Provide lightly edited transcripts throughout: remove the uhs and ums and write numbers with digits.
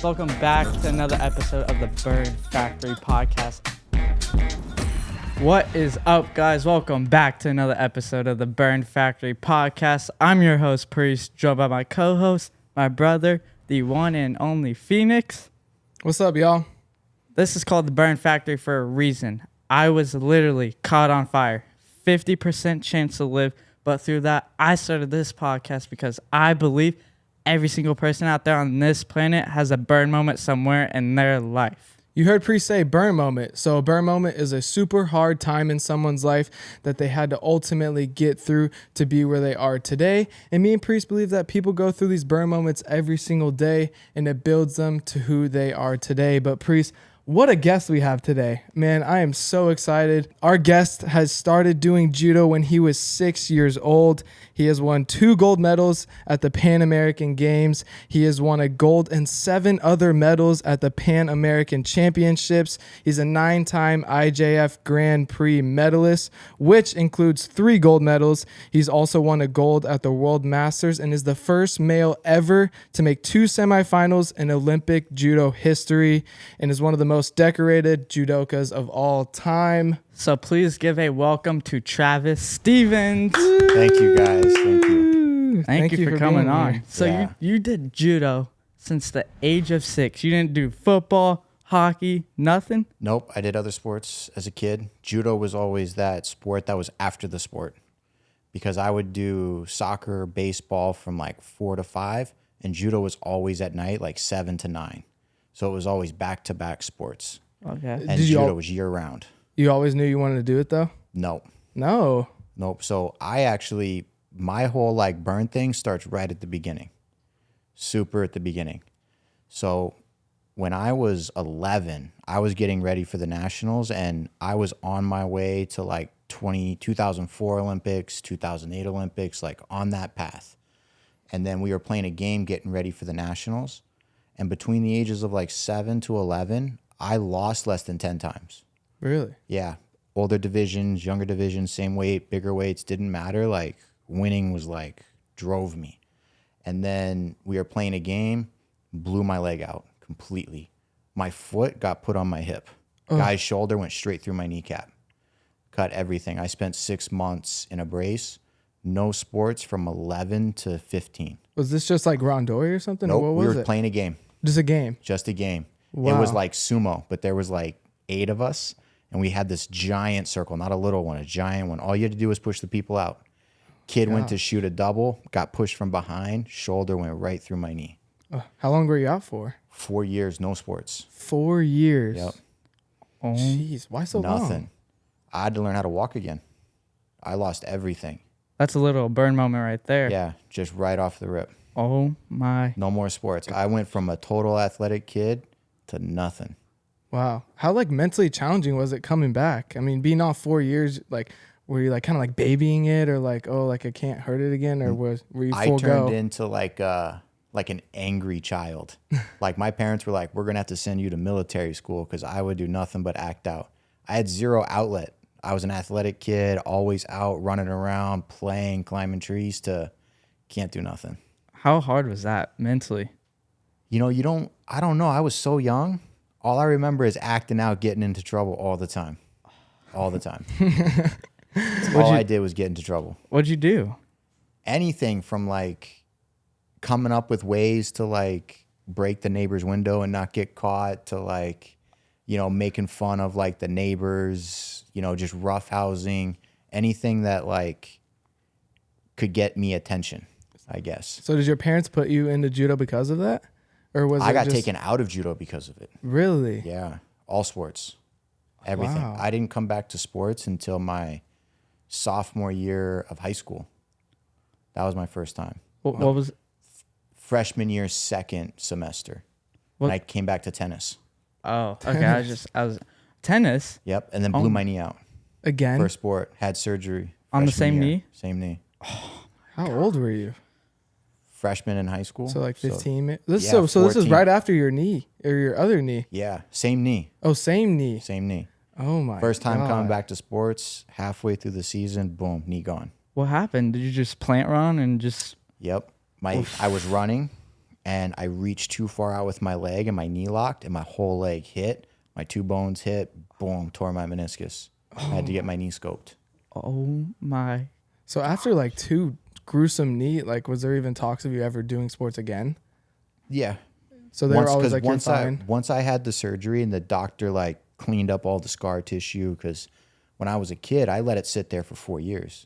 Welcome back to another episode of the Bird Factory Podcast. What is up, guys? Welcome back to another episode of the Bird Factory Podcast. I'm your host, Priest, joined by my co-host, my brother, the one and only Phoenix. What's up, y'all? This is called the Bird Factory for a reason. I was literally caught on fire. 50% chance to live. But through that, I started this podcast because I believe every single person out there on this planet has a burn moment somewhere in their life. You heard Priest say burn moment. So a burn moment is a super hard time in someone's life that they had to ultimately get through to be where they are today. And me and Priest believe that people go through these burn moments every single day and it builds them to who they are today. But Priest, what a guest we have today. Man, I am so excited. Our guest has started doing judo when he was 6 years old. He has won 2 gold medals at the Pan American Games. He has won a gold and 7 other medals at the Pan American Championships. He's a 9-time IJF Grand Prix medalist, which includes 3 gold medals. He's also won a gold at the World Masters and is the first male ever to make 2 semifinals in Olympic judo history and is one of the most decorated judokas of all time. So please give a welcome to Travis Stevens. Thank you, guys. Thank you. Thank you for coming on. Here. So Yeah. you did judo since the age of 6. You didn't do football, hockey, nothing? Nope, I did other sports as a kid. Judo was always that sport that was after the sport because I would do soccer, baseball from like 4 to 5, and judo was always at night, like 7 to 9. So it was always back-to-back sports. Okay. And judo was year-round. You always knew you wanted to do it, though? No. No. So I actually, my whole like burn thing starts right at the beginning. Super at the beginning. So when I was 11, I was getting ready for the nationals and I was on my way to like 2004 Olympics, 2008 Olympics, like on that path. And then we were playing a game getting ready for the nationals. And between the ages of like 7 to 11, I lost less than 10 times. Really? Yeah. Older divisions, younger divisions, same weight, bigger weights, didn't matter. Like winning was like, drove me. And then we were playing a game, blew my leg out completely. My foot got put on my hip. Guy's shoulder went straight through my kneecap. Cut everything. I spent 6 months in a brace. No sports from 11 to 15. Was this just like rondoi or something? Nope, Or what we was were it? playing a game. Just a game. Just a game. Wow. It was like sumo, but there was like 8 of us, and we had this giant circle, not a little one, a giant one. All you had to do was push the people out. Kid went to shoot a double, got pushed from behind, shoulder went right through my knee. How long were you out for? 4 years, no sports. 4 years. Yep. Oh, Jeez, why so long? Nothing. I had to learn how to walk again. I lost everything. that's a little burn moment right there. Yeah, just right off the rip. Oh, my. No more sports. I went from a total athletic kid to nothing. Wow. How like mentally challenging was it coming back? I mean, being off 4 years, like were you like kind of like babying it or like, oh, like I can't hurt it again? Or were you full I turned go? into like an angry child. Like my parents were like, we're going to have to send you to military school because I would do nothing but act out. I had zero outlet. I was an athletic kid, always out running around, playing, climbing trees to can't do nothing. How hard was that mentally? You know, I don't know. I was so young. All I remember is acting out, getting into trouble all the time. All the time. All I did was get into trouble. What'd you do? Anything from like coming up with ways to like break the neighbor's window and not get caught to like, you know, making fun of like the neighbors, you know, just roughhousing, anything that like could get me attention, I guess. So did your parents put you into judo because of that? Or was I it got just... taken out of judo because of it. Really? Yeah. All sports. Everything. Wow. I didn't come back to sports until my sophomore year of high school. That was my first time. What was Freshman year, second semester. What? And I came back to tennis. Oh, okay. I was tennis Yep. And then blew my knee out. Again? First sport. Had surgery. On the freshman same year. knee? Same knee. How old were you? Freshman in high school. So like 15 minutes. yeah, So this is 14. right after your knee or your other knee. Yeah. Same knee. Oh, same knee. Same knee. Oh my. First time coming God. back to sports, halfway through the season, boom, knee gone. What happened? Did you just plant run and just... Yep. I was running and I reached too far out with my leg and my knee locked and my whole leg hit. My 2 bones hit, boom, tore my meniscus. I had to get my knee scoped. Oh my. So after like 2 gruesome knee, like was there even talks of you ever doing sports again? Yeah. So they were always like, you're fine. Once I had the surgery and the doctor like cleaned up all the scar tissue, because when I was a kid, I let it sit there for 4 years.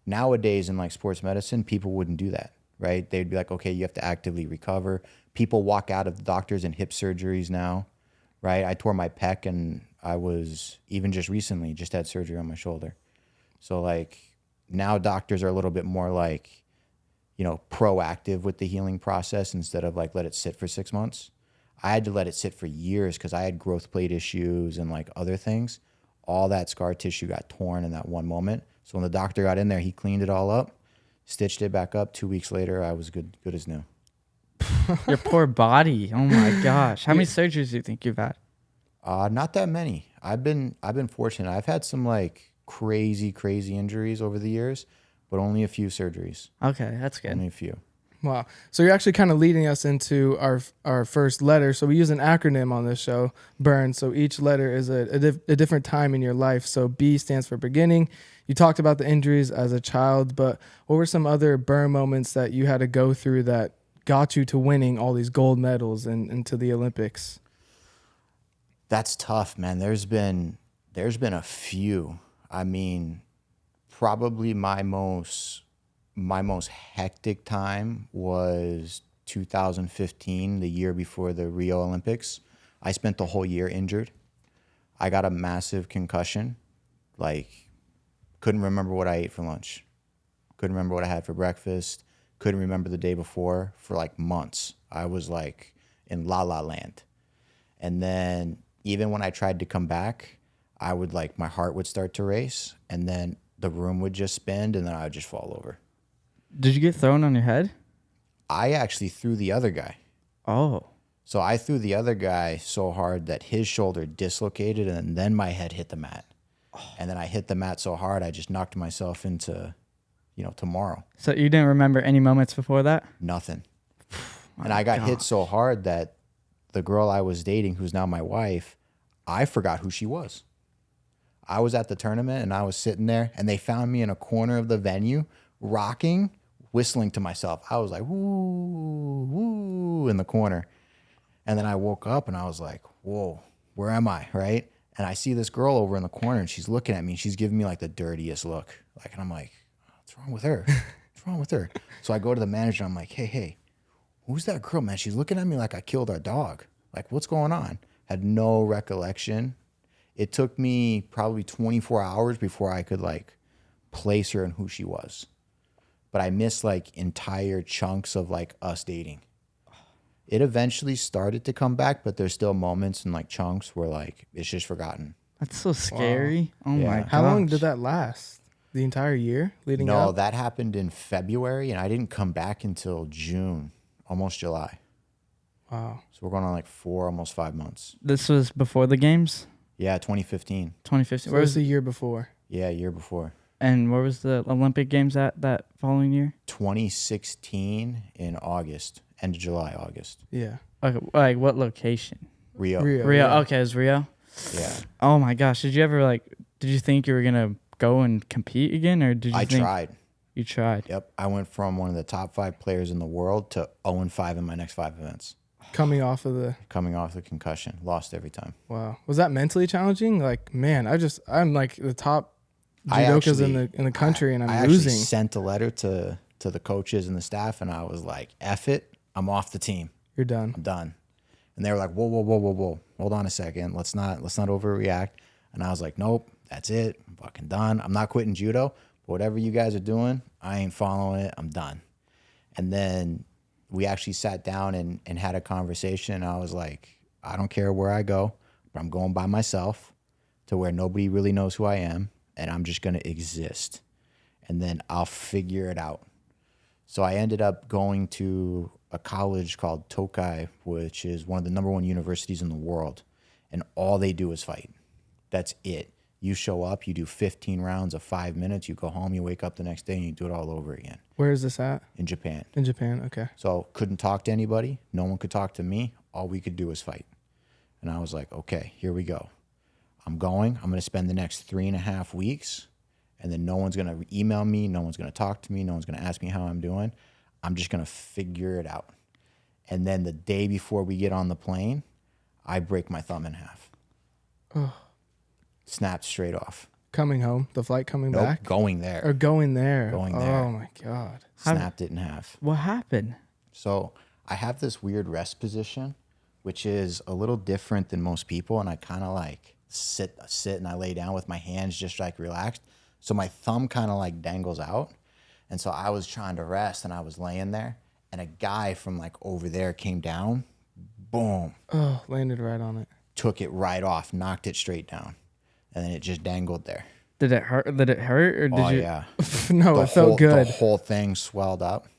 Nowadays in like sports medicine, people wouldn't do that, right? They'd be like, okay, you have to actively recover. People walk out of the doctors in hip surgeries now, right? I tore my pec and I was even just recently just had surgery on my shoulder. So like now doctors are a little bit more like, you know, proactive with the healing process instead of like let it sit for 6 months. I had to let it sit for years because I had growth plate issues and like other things. All that scar tissue got torn in that one moment. So when the doctor got in there, he cleaned it all up, stitched it back up. 2 weeks later, I was good as new. Your poor body. Oh my gosh. How many surgeries do you think you've had? Not that many. I've been fortunate. I've had some like crazy injuries over the years, but only a few surgeries. Okay, that's good. Only a few. Wow. So you're actually kind of leading us into our first letter. So we use an acronym on this show, BURN. So each letter is a different time in your life. So B stands for beginning. You talked about the injuries as a child, but what were some other BURN moments that you had to go through that got you to winning all these gold medals and to the Olympics? That's tough, man. There's been a few. I mean, probably my most hectic time was 2015, the year before the Rio Olympics. I spent the whole year injured. I got a massive concussion. Like, couldn't remember what I ate for lunch. Couldn't remember what I had for breakfast. Couldn't remember the day before for like months. I was like in la la land. And then even when I tried to come back, I would like, my heart would start to race and then the room would just spin and then I would just fall over. Did you get thrown on your head? I actually threw the other guy. Oh. So I threw the other guy so hard that his shoulder dislocated and then my head hit the mat. And then I hit the mat so hard, I just knocked myself into, tomorrow. So you didn't remember any moments before that? Nothing. And I got hit so hard that the girl I was dating, who's now my wife, I forgot who she was. I was at the tournament and I was sitting there and they found me in a corner of the venue, rocking, whistling to myself. I was like, woo, woo, in the corner. And then I woke up and I was like, whoa, where am I, right? And I see this girl over in the corner and she's looking at me and she's giving me like the dirtiest look. Like, and I'm like, what's wrong with her? What's wrong with her? So I go to the manager. I'm like, hey, who's that girl, man? She's looking at me like I killed our dog. Like, what's going on? Had no recollection. It took me probably 24 hours before I could like place her and who she was. But I missed like entire chunks of like us dating. It eventually started to come back, but there's still moments and like chunks where like it's just forgotten. That's so scary. Wow. Oh Yeah. my gosh. How long did that last? The entire year leading up? No, that happened in February and I didn't come back until June, almost July. Wow. So we're going on like 4, almost 5 months. This was before the games? Yeah, 2015. 2015. So Where it was was the year before. Yeah, a year before. And where was the Olympic Games at that following year? 2016 in August, end of July, August. Yeah. Okay, like what location? Rio. Rio. yeah. Okay, it was Rio. Yeah. Oh my gosh. Did you think you were gonna go and compete again, or did you I think tried. You tried? Yep. I went from one of the top 5 players in the world to 0-5 in my next 5 events. Coming off of the Coming off the concussion. Lost every time. wow. Was that mentally challenging? Like, man, I'm like the top I judokas actually- in the country and I I'm actually losing. sent a letter to the coaches and the staff and I was like, F it. I'm off the team. You're done. I'm done. And they were like, whoa. Hold on a second. Let's not overreact. And I was like, nope, that's it. I'm fucking done. I'm not quitting judo. But whatever you guys are doing, I ain't following it. I'm done. And then we actually sat down and had a conversation. I was like, I don't care where I go, but I'm going by myself to where nobody really knows who I am. And I'm just going to exist. And then I'll figure it out. So I ended up going to a college called Tokai, which is one of the #1 universities in the world. And all they do is fight. That's it. You show up, you do 15 rounds of 5 minutes, you go home, you wake up the next day, and you do it all over again. Where is this at? In Japan. In Japan, okay. So couldn't talk to anybody. No one could talk to me. All we could do was fight. And I was like, okay, here we go. I'm going to spend the next 3.5 weeks, and then no one's going to email me. No one's going to talk to me. No one's going to ask me how I'm doing. I'm just going to figure it out. And then the day before we get on the plane, I break my thumb in half. Oh. Snapped straight off. Coming home, the flight coming back? Going there. Or going there. Going there. Oh my God. Snapped it in half. What happened? So I have this weird rest position, which is a little different than most people. And I kind of like sit and I lay down with my hands just like relaxed. So my thumb kind of like dangles out. And so I was trying to rest and I was laying there. And a guy from like over there came down. Boom. Oh, landed right on it. Took it right off, knocked it straight down. And then it just dangled there. Did it hurt? Or did you? Yeah. No, it felt good. The whole thing swelled up.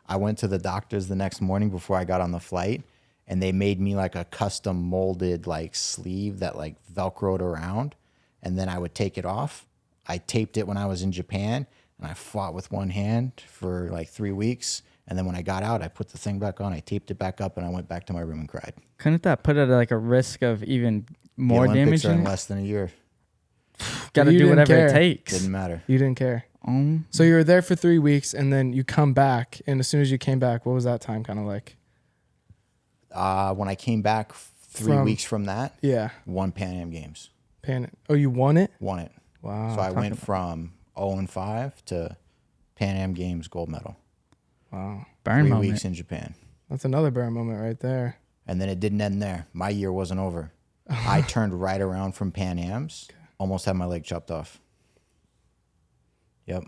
I went to the doctors the next morning before I got on the flight, and they made me like a custom molded like sleeve that like Velcroed around, and then I would take it off. I taped it when I was in Japan, and I fought with one hand for like 3 weeks. And then when I got out, I put the thing back on, I taped it back up, and I went back to my room and cried. Couldn't that put it at like a risk of even more the Olympics damage? are in less than a year. Got to You do didn't whatever care. it takes. Didn't matter. You didn't care. So you were there for 3 weeks, and then you come back. And as soon as you came back, what was that time kind of like? When I came back 3 weeks from that, Yeah. won Pan Am Games. Oh, you won it? Won it. Wow. So I went from 0-5 to Pan Am Games gold medal. Wow. Burn 3 moment. weeks in Japan. That's another burn moment right there. And then it didn't end there. My year wasn't over. I turned right around from Pan Am's, almost had my leg chopped off. Yep.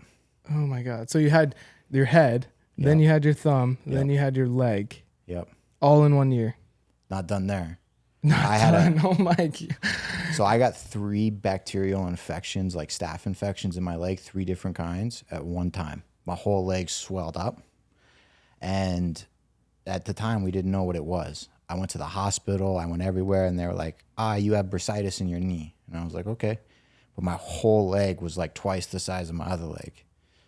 Oh my God. So you had your head, then you had your thumb, then you had your leg, Yep. all in 1 year. Not done there. Oh my God. So I got 3 bacterial infections, like staph infections in my leg, 3 different kinds at one time. My whole leg swelled up. And at the time, we didn't know what it was. I went to the hospital. I went everywhere. And they were like, you have bursitis in your knee. And I was like, okay. But my whole leg was like twice the size of my other leg.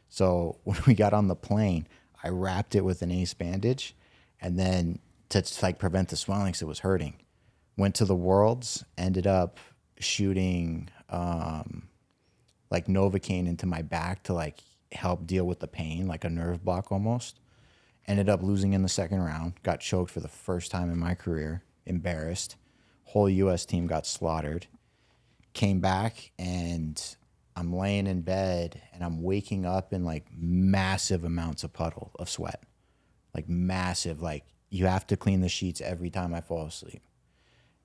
So when we got on the plane, I wrapped it with an ace bandage. And then to like prevent the swelling because it was hurting. Went to the Worlds, ended up shooting like Novocaine into my back to like help deal with the pain, like a nerve block almost. Ended up losing in the second round, got choked for the first time in my career, embarrassed. Whole US team got slaughtered. Came back and I'm laying in bed and I'm waking up in like massive amounts of puddle of sweat. Like massive, like you have to clean the sheets every time I fall asleep.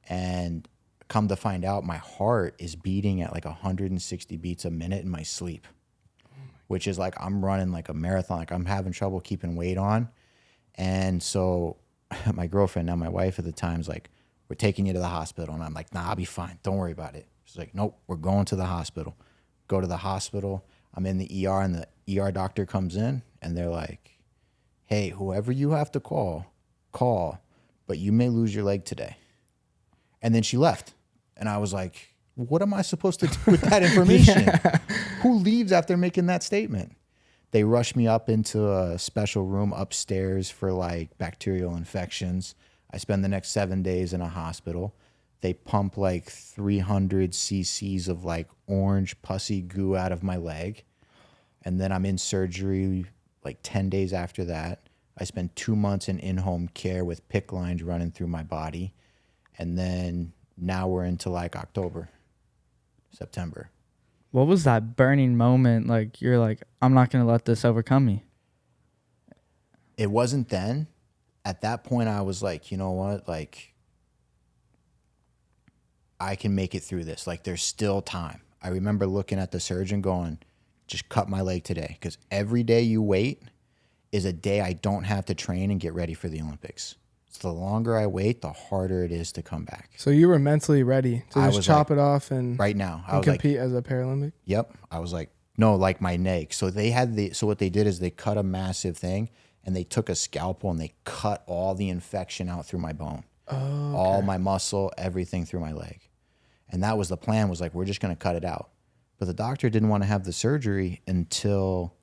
And come to find out, my heart is beating at like 160 beats a minute in my sleep, which is like I'm running like a marathon. Like I'm having trouble keeping weight on. And so my girlfriend, now my wife at the time, is like, we're taking you to the hospital. And I'm like, nah, I'll be fine. Don't worry about it. She's like, nope, we're going to the hospital. Go to the hospital. I'm in the ER and the ER doctor comes in and they're like, hey, whoever you have to call, but you may lose your leg today. And then she left. And I was like, what am I supposed to do with that information? Who leaves after making that statement? They rushed me up into a special room upstairs for like bacterial infections. I spend the next 7 days in a hospital. They pump like 300 cc's of like orange pussy goo out of my leg. And then I'm in surgery like 10 days after that. I spent 2 months in in-home care with PICC lines running through my body. And then now we're into like September. What was that burning moment? Like, you're like, I'm not going to let this overcome me. It wasn't then. At that point, I was like, you know what? Like, I can make it through this. Like, there's still time. I remember looking at the surgeon going, just cut my leg today. Because every day you wait is a day I don't have to train and get ready for the Olympics. So the longer I wait, the harder it is to come back. So you were mentally ready to I just was chop like, it off and right now. I and was compete like, as a Paralympic? yep. I was like, no, like my neck. So they had so what they did is they cut a massive thing and they took a scalpel and they cut all the infection out through my bone. Oh, okay. All my muscle, everything through my leg. And that was the plan, was like, we're just going to cut it out. But the doctor didn't want to have the surgery until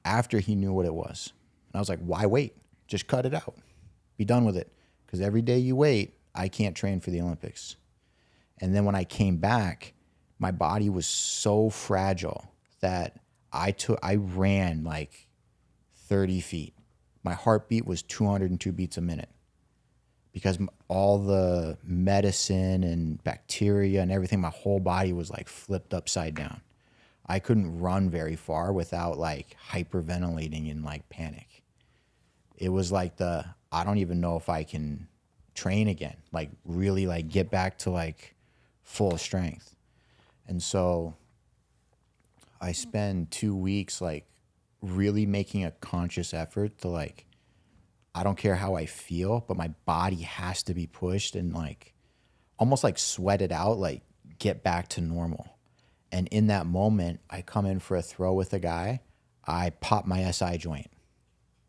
after he knew what it was. And I was like, why wait? Just cut it out. Be done with it. Because every day you wait, I can't train for the Olympics. And then when I came back, my body was so fragile that I ran like 30 feet. My heartbeat was 202 beats a minute because all the medicine and bacteria and everything, my whole body was like flipped upside down. I couldn't run very far without like hyperventilating and like panic. It was like I don't even know if I can train again, like really like get back to like full strength. And so I spend 2 weeks like really making a conscious effort to like, I don't care how I feel, but my body has to be pushed and like almost like sweat it out, like get back to normal. And in that moment, I come in for a throw with a guy. I pop my SI joint,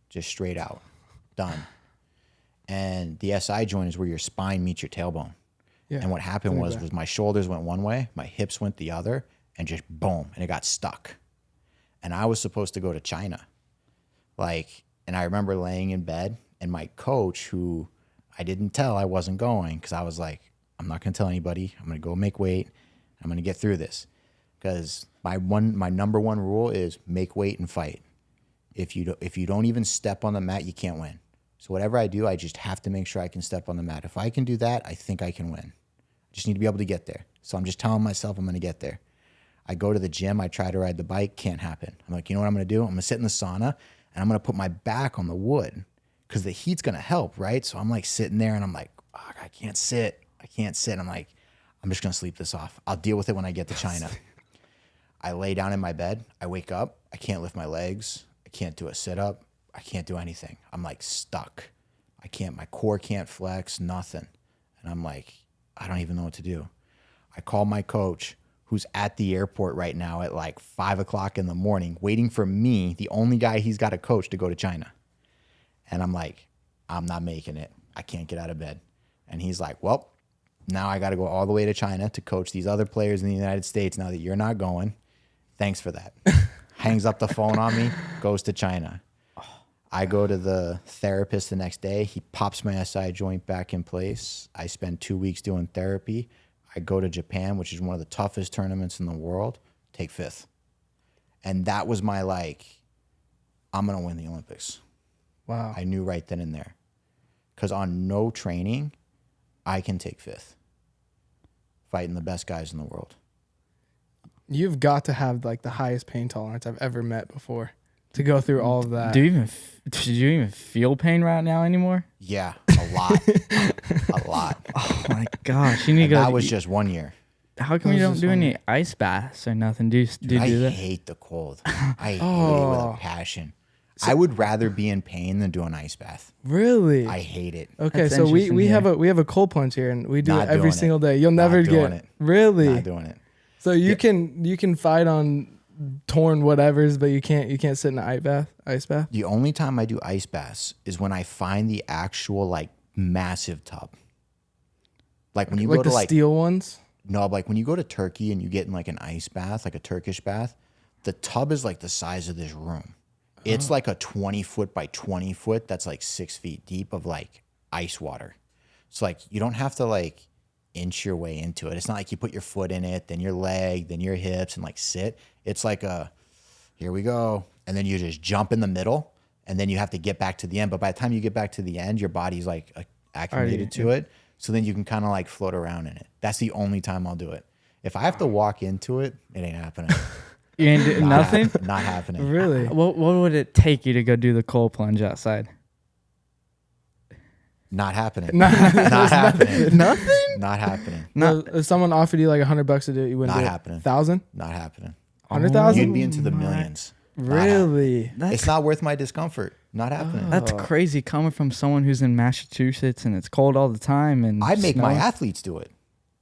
just straight out, done. And the SI joint is where your spine meets your tailbone. Yeah, and what happened was my shoulders went one way, my hips went the other, and just boom, and it got stuck. And I was supposed to go to China. Like, and I remember laying in bed, and my coach, who I didn't tell I wasn't going, because I was like, I'm not going to tell anybody. I'm going to go make weight. I'm going to get through this. Because my number one rule is make weight and fight. If you don't even step on the mat, you can't win. So whatever I do, I just have to make sure I can step on the mat. If I can do that, I think I can win. I just need to be able to get there. So I'm just telling myself I'm going to get there. I go to the gym. I try to ride the bike. Can't happen. I'm like, you know what I'm going to do? I'm going to sit in the sauna, and I'm going to put my back on the wood because the heat's going to help, right? So I'm like sitting there, and I'm like, oh, I can't sit. I'm like, I'm just going to sleep this off. I'll deal with it when I get to China. I lay down in my bed. I wake up. I can't lift my legs. I can't do a sit-up. I can't do anything. I'm like stuck. My core can't flex, nothing. And I'm like, I don't even know what to do. I call my coach, who's at the airport right now at like 5 o'clock in the morning, waiting for me, the only guy he's got to coach, to go to China. And I'm like, I'm not making it. I can't get out of bed. And he's like, well, now I got to go all the way to China to coach these other players in the United States now that you're not going. Thanks for that. Hangs up the phone on me, goes to China. I go to the therapist the next day. He pops my SI joint back in place. I spend 2 weeks doing therapy. I go to Japan, which is one of the toughest tournaments in the world, take 5th. And that was my like, I'm going to win the Olympics. Wow. I knew right then and there. Because on no training, I can take 5th. Fighting the best guys in the world. You've got to have like the highest pain tolerance I've ever met before to go through all of that. Do you even feel pain right now anymore? Yeah, a lot. A lot. Oh my gosh. You need to go. That was just 1 year. How come you don't do any ice baths or nothing? Do you do that? I hate the cold. I hate it with a passion. I would rather be in pain than do an ice bath. Really? I hate it. Okay, That's so we interesting have a cold plunge here, and we do Not it every doing single it. day. You'll never Not get doing it. Really. Not doing it. So you can fight on torn whatevers, but you can't sit in an ice bath. The only time I do ice baths is when I find the actual like massive tub. Like when you Like go to the like steel ones. No, like when you go to Turkey and you get in like an ice bath, like a Turkish bath, the tub is like the size of this room. It's like a 20 foot by 20 foot that's like 6 feet deep of like ice water. So like you don't have to like inch your way into it. It's not like you put your foot in it, then your leg, then your hips, and like sit. It's like here we go. And then you just jump in the middle, and then you have to get back to the end. But by the time you get back to the end, your body's like acclimated to it. So then you can kind of like float around in it. That's the only time I'll do it. If I have to walk into it, it ain't happening. You ain't do nothing? Not happening. Really? What would it take you to go do the cold plunge outside? Not happening. Not happening. Nothing? Not happening. No, if someone offered you like $100 to do it, you wouldn't Not do it. happening. 1,000? Not happening. 100,000? You'd be into the millions. Really? It's not worth my discomfort. Not happening. That's crazy coming from someone who's in Massachusetts and it's cold all the time. And I make my snow. athletes do it.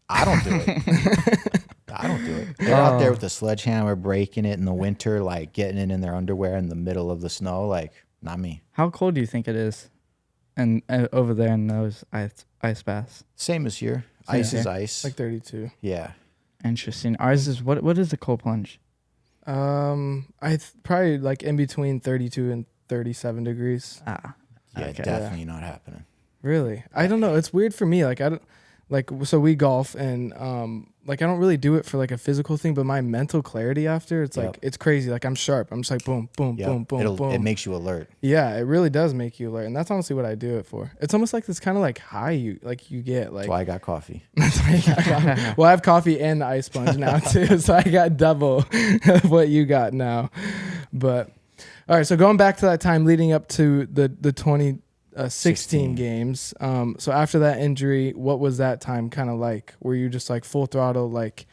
I don't do it. I don't do it. They're out there with a sledgehammer, breaking it in the winter, like getting it in their underwear in the middle of the snow. Like, not me. How cold do you think it is? And over there in those ice baths? Same as here. Ice Yeah. is ice. like 32. Yeah. Interesting. Ours is what is the cold plunge? Probably like in between 32 and 37 degrees. Ah. Yeah, Okay. definitely not happening. Really? I don't know. It's weird for me. Like I don't like so we golf and like I don't really do it for like a physical thing, but my mental clarity after it's like Yep. it's crazy. Like I'm sharp. I'm just like boom, boom, Yep. boom, boom, boom. It makes you alert. Yeah, it really does make you alert, and that's honestly what I do it for. It's almost like this kind of like high you get. Like That's why I got coffee. well, I have coffee and the ice plunge now too, so I got double of what you got now. But all right, so going back to that time leading up to the 2016 16. games. So after that injury, what was that time kind of like? Were you just like full throttle, like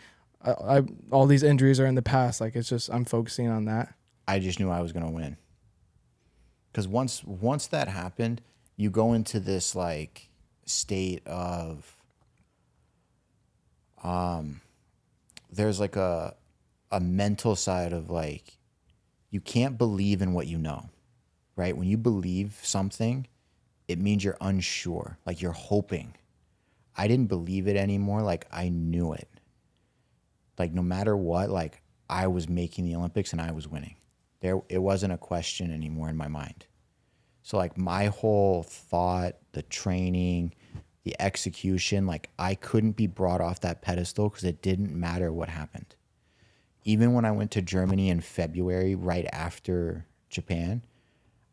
all these injuries are in the past, like it's just I'm focusing on that? I just knew I was going to win. Because once that happened, you go into this like state of there's like a mental side of like you can't believe in what you know, right? When you believe something, it means you're unsure, like you're hoping. I didn't believe it anymore, like I knew it. Like no matter what, like I was making the Olympics and I was winning. It wasn't a question anymore in my mind. So like my whole thought, the training, the execution, like I couldn't be brought off that pedestal because it didn't matter what happened. Even when I went to Germany in February, right after Japan,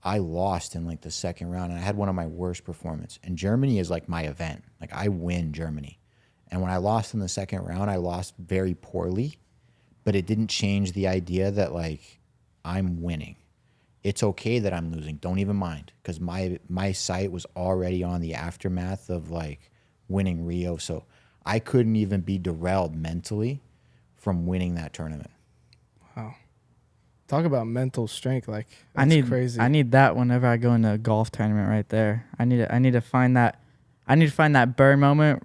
I lost in like the second round and I had one of my worst performances. And Germany is like my event. Like I win Germany. And when I lost in the second round, I lost very poorly, but it didn't change the idea that like I'm winning. It's okay that I'm losing. Don't even mind, because my sight was already on the aftermath of like winning Rio. So I couldn't even be derailed mentally from winning that tournament. Wow. Talk about mental strength. Like I that's need crazy. I need that whenever I go into a golf tournament right there. I need to find that burn moment,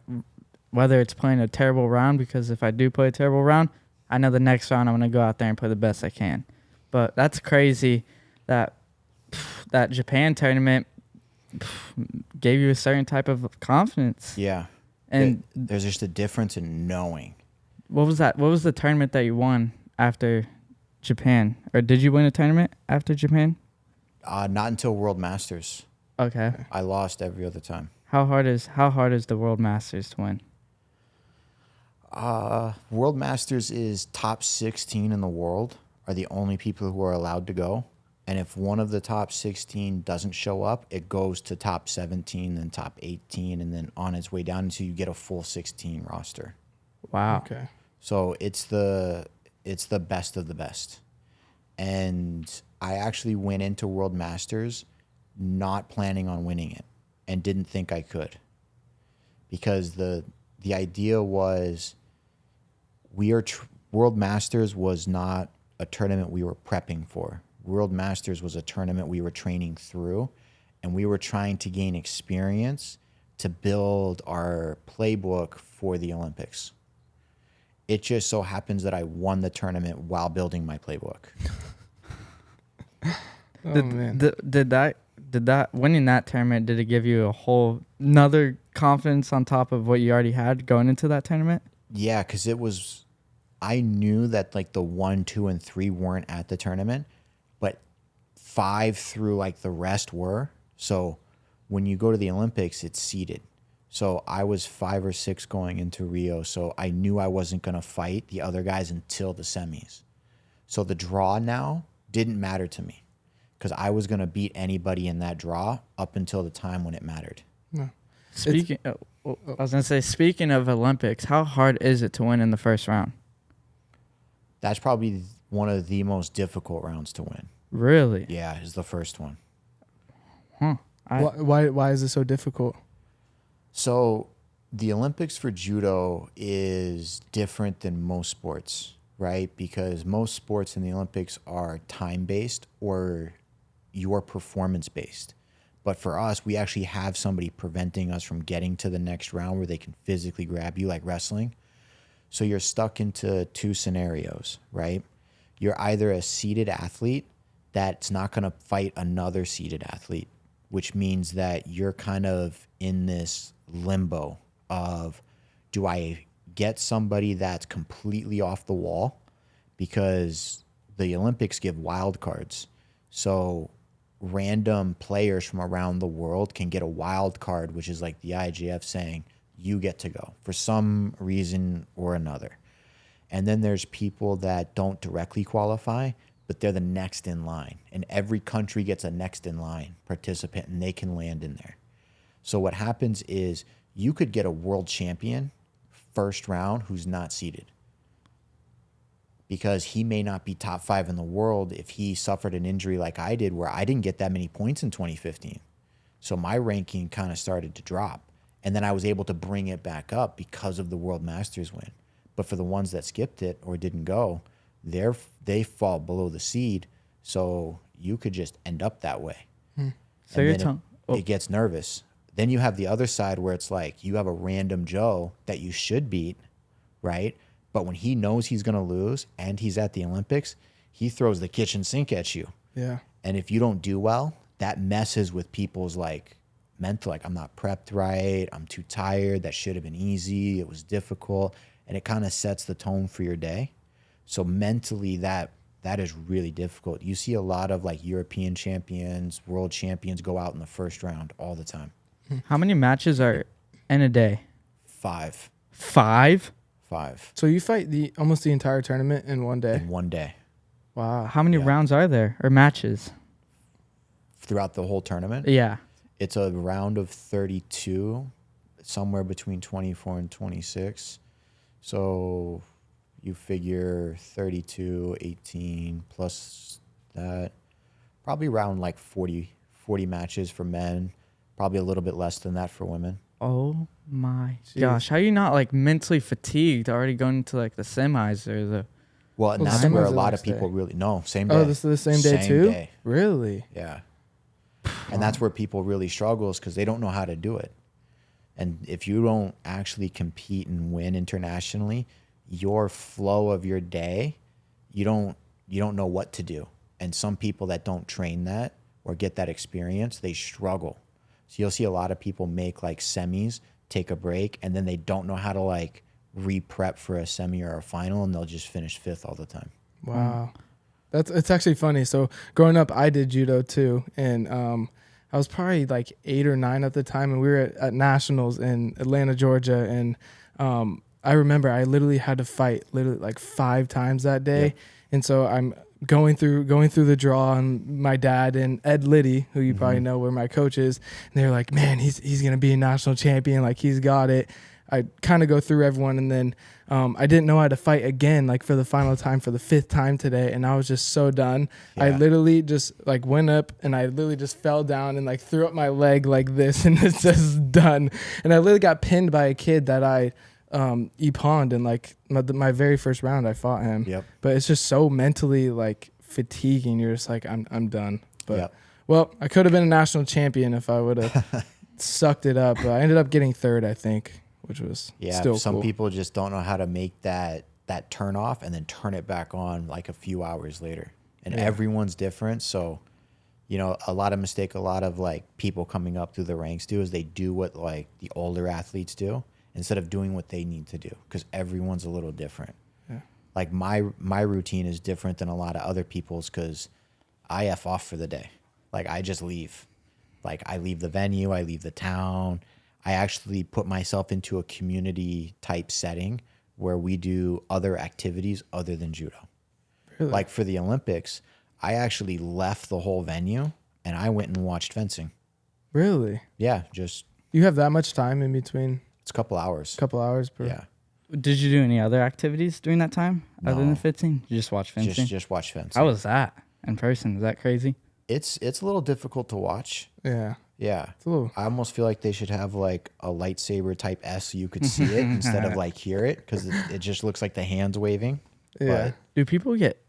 whether it's playing a terrible round, because if I do play a terrible round, I know the next round I'm gonna go out there and play the best I can. But that's crazy that Japan tournament gave you a certain type of confidence. Yeah. And there's just a difference in knowing. what was that? What was the tournament that you won after Japan? Or did you win a tournament after Japan? Not until World Masters. Okay. I lost every other time. How hard is the World Masters to win? World Masters is top 16 in the world are the only people who are allowed to go. And if one of the top 16 doesn't show up, it goes to top 17, then top 18, and then on its way down until you get a full 16 roster. Wow. Okay. So it's the best of the best. And I actually went into World Masters not planning on winning it and didn't think I could. Because the idea was World Masters was not a tournament we were prepping for. World Masters was a tournament we were training through, and we were trying to gain experience to build our playbook for the Olympics. It just so happens that I won the tournament while building my playbook. Oh man. Did that winning that tournament, did it give you a whole another confidence on top of what you already had going into that tournament? Yeah, because I knew that like the 1, 2, and 3 weren't at the tournament, but 5 through like the rest were. So when you go to the Olympics, it's seeded. So I was 5 or 6 going into Rio. So I knew I wasn't going to fight the other guys until the semis. So the draw now didn't matter to me because I was going to beat anybody in that draw up until the time when it mattered. No. Speaking I was going to say, speaking of Olympics, how hard is it to win in the first round? That's probably one of the most difficult rounds to win. Really? Yeah, is the first one. Huh. Why is it so difficult? So the Olympics for judo is different than most sports, right? Because most sports in the Olympics are time-based or your performance-based. But for us, we actually have somebody preventing us from getting to the next round where they can physically grab you like wrestling. So you're stuck into 2 scenarios, right? You're either a seated athlete that's not going to fight another seated athlete, which means that you're kind of in this limbo of Do I get somebody that's completely off the wall? Because the Olympics give wild cards. So random players from around the world can get a wild card, which is like the IJF saying, you get to go for some reason or another. And then there's people that don't directly qualify, but they're the next in line. And every country gets a next in line participant, and they can land in there. So what happens is you could get a world champion first round who's not seeded, because he may not be top 5 in the world if he suffered an injury like I did, where I didn't get that many points in 2015. So my ranking kind of started to drop. And then I was able to bring it back up because of the World Masters win. But for the ones that skipped it or didn't go, they fall below the seed. So you could just end up that way. So and you're then it gets nervous. Then you have the other side where it's like you have a random Joe that you should beat, right? But when he knows he's going to lose and he's at the Olympics, he throws the kitchen sink at you. Yeah. And if you don't do well, that messes with people's like mental, like I'm not prepped right, I'm too tired, that should have been easy, it was difficult, and it kind of sets the tone for your day. So mentally that is really difficult. You see a lot of like European champions, world champions go out in the first round all the time. How many matches are in a day? 5. 5? 5 So you fight almost the entire tournament in one day? in one day. Wow. How many rounds are there, or matches? Throughout the whole tournament? Yeah. It's a round of 32, somewhere between 24 and 26. So you figure 32, 18 plus that, probably around like 40 matches for men, probably a little bit less than that for women. Oh my Jeez. gosh. How are you not like mentally fatigued already going to like the semis or the... Well, and Well, that's semis where are a the lot of next day. people really, no, same day. Oh, this is the same day too? Day. Really? Yeah. And that's where people really struggle, is because they don't know how to do it. And if you don't actually compete and win internationally, your flow of your day, you don't know what to do. And some people that don't train that or get that experience, they struggle. So you'll see a lot of people make like semis, take a break, and then they don't know how to like re-prep for a semi or a final, and they'll just finish 5th all the time. Wow. It's actually funny. So growing up, I did judo too. And I was probably like 8 or 9 at the time, and we were at nationals in Atlanta, Georgia. And I remember I literally had to fight literally like 5 times that day. Yep. And so I'm going through the draw, and my dad and Ed Liddy, who you probably know, were my coaches, and they're like, man, he's gonna be a national champion, like he's got it. I kind of go through everyone, and then I didn't know how to fight again, like for the final time, for the 5th time today, and I was just so done. Yeah. I literally just like went up, and I literally just fell down and like threw up my leg like this, and it's just done. And I literally got pinned by a kid that I e-pawned in like my very first round. I fought him. Yep. But it's just so mentally like fatiguing. You're just like, I'm done. But Yep. well, I could have been a national champion if I would have sucked it up. But I ended up getting 3rd, I think, which was still some cool. people just don't know how to make that turn off and then turn it back on like a few hours later. And everyone's different. So, you know, a lot of like people coming up through the ranks do is they do what like the older athletes do instead of doing what they need to do, because everyone's a little different. Yeah. Like my routine is different than a lot of other people's, because I F off for the day. Like I just leave. Like I leave the venue, I leave the town. I actually put myself into a community type setting where we do other activities other than judo. Really? Like for the Olympics, I actually left the whole venue and I went and watched fencing. Really? Yeah, just You have that much time in between? it's a couple hours. Couple hours per. Yeah, Did you do any other activities during that time other No. than fencing? You just watch fencing? just watch fencing. How was that in person? Is that crazy? It's a little difficult to watch. Yeah. Yeah. It's a little. I almost feel like they should have like a lightsaber type S so you could see it instead of like hear it, because it just looks like the hands waving. Yeah. Do people get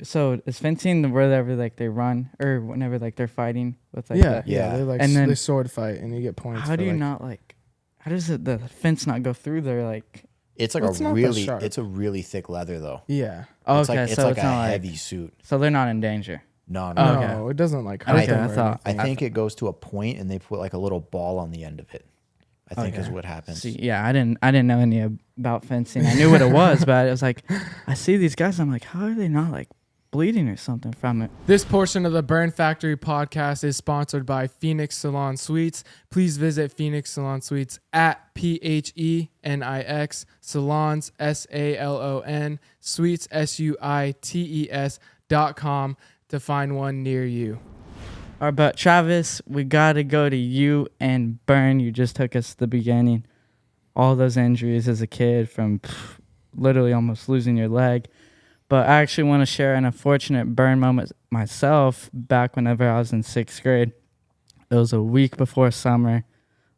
so is fencing wherever like they run or whenever like they're fighting with like Yeah. that? Yeah. They like And then- they sword fight, and you get points. How do for, you like, not like? How does the fence not go through there? Like, It's like Well, it's not that really sharp. it's a really thick leather though. Yeah. oh, It's okay, like it's so like it's a not like heavy suit. so they're not in danger. No, Oh, no. okay. No, it doesn't like Okay, hurt them I or thought- I anything. think it goes to a point and they put like a little ball on the end of it. I think is what happens. See, yeah, I didn't know any about fencing. I knew what it was, but it was like, I see these guys. I'm like, how are they not like bleeding or something from it? This portion of the Burn Factory podcast is sponsored by Phoenix Salon Suites. Please visit Phoenix Salon Suites at PHENIX Salons SALON Suites SUITES.com to find one near you. All right, but Travis, we got to go to you and Burn. You just took us to the beginning. All those injuries as a kid from literally almost losing your leg. But I actually want to share an unfortunate burn moment myself back whenever I was in 6th grade. It was a week before summer.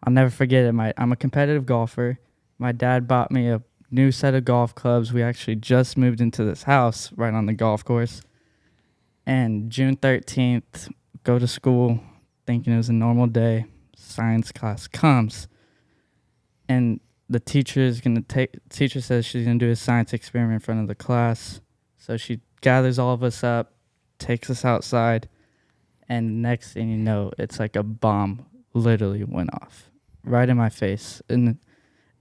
I'll never forget it. I'm a competitive golfer. My dad bought me a new set of golf clubs. We actually just moved into this house right on the golf course. And June 13th, go to school thinking it was a normal day. Science class comes. And the teacher says she's going to do a science experiment in front of the class. So she gathers all of us up, takes us outside, and next thing you know, it's like a bomb literally went off right in my face. And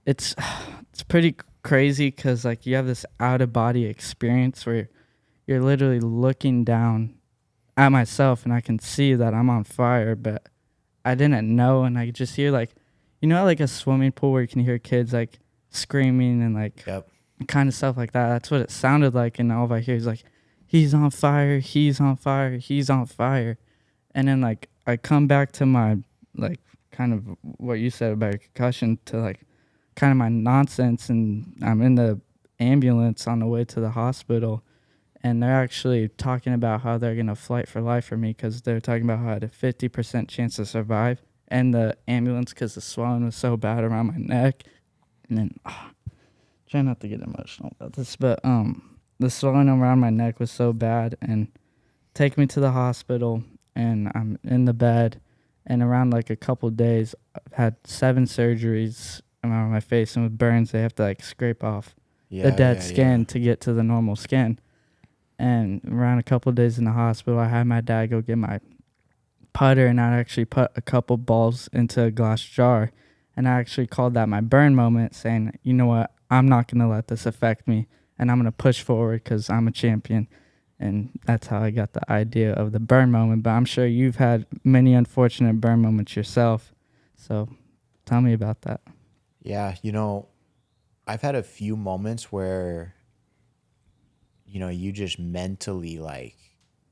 it's pretty crazy because like you have this out-of-body experience where you're literally looking down at myself and I can see that I'm on fire, but I didn't know. And I just hear like, you know, like a swimming pool where you can hear kids like screaming and like kind of stuff like that. That's what it sounded like. And all I hear is like, he's on fire, he's on fire, he's on fire. And then like I come back to my like kind of what you said about concussion to like kind of my nonsense. And I'm in the ambulance on the way to the hospital. And they're actually talking about how they're going to fight for life for me because they're talking about how I had a 50% chance to survive in the ambulance because the swelling was so bad around my neck. And then, try not to get emotional about this, but the swelling around my neck was so bad. And take me to the hospital, and I'm in the bed. And around like a couple of days, I've had 7 surgeries around my face. And with burns, they have to like scrape off the dead skin to get to the normal skin. And around a couple of days in the hospital, I had my dad go get my putter, and I actually put a couple balls into a glass jar. And I actually called that my burn moment, saying, you know what, I'm not going to let this affect me, and I'm going to push forward because I'm a champion. And that's how I got the idea of the burn moment. But I'm sure you've had many unfortunate burn moments yourself. So tell me about that. Yeah, you know, I've had a few moments where, you know, you just mentally like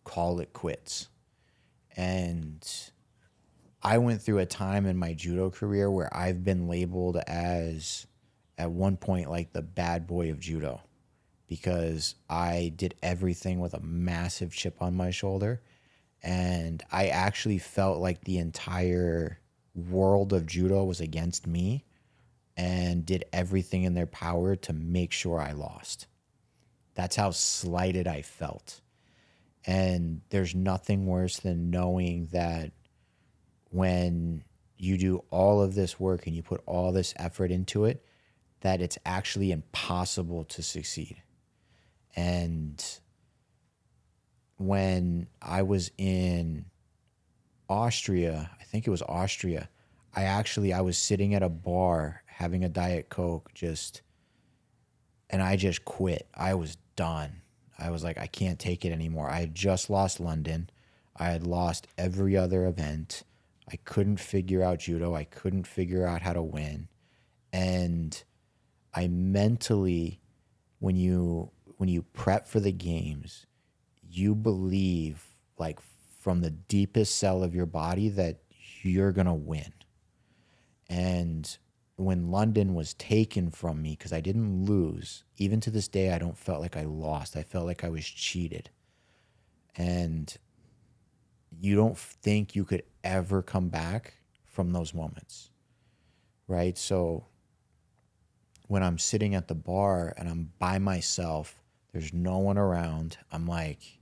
call it quits. And I went through a time in my judo career where I've been labeled as, at one point, like the bad boy of judo because I did everything with a massive chip on my shoulder. And I actually felt like the entire world of judo was against me and did everything in their power to make sure I lost. That's how slighted I felt. And there's nothing worse than knowing that when you do all of this work and you put all this effort into it, that it's actually impossible to succeed. And when I was in Austria, I think it was Austria, I was sitting at a bar having a Diet Coke and I just quit. I was done. I was like, I can't take it anymore. I had just lost London. I had lost every other event. I couldn't figure out judo. I couldn't figure out how to win. And I mentally, when you prep for the games, you believe like from the deepest cell of your body that you're going to win. And when London was taken from me, because I didn't lose, even to this day, I don't felt like I lost. I felt like I was cheated. And you don't think you could ever come back from those moments, right? So when I'm sitting at the bar and I'm by myself, there's no one around, I'm like,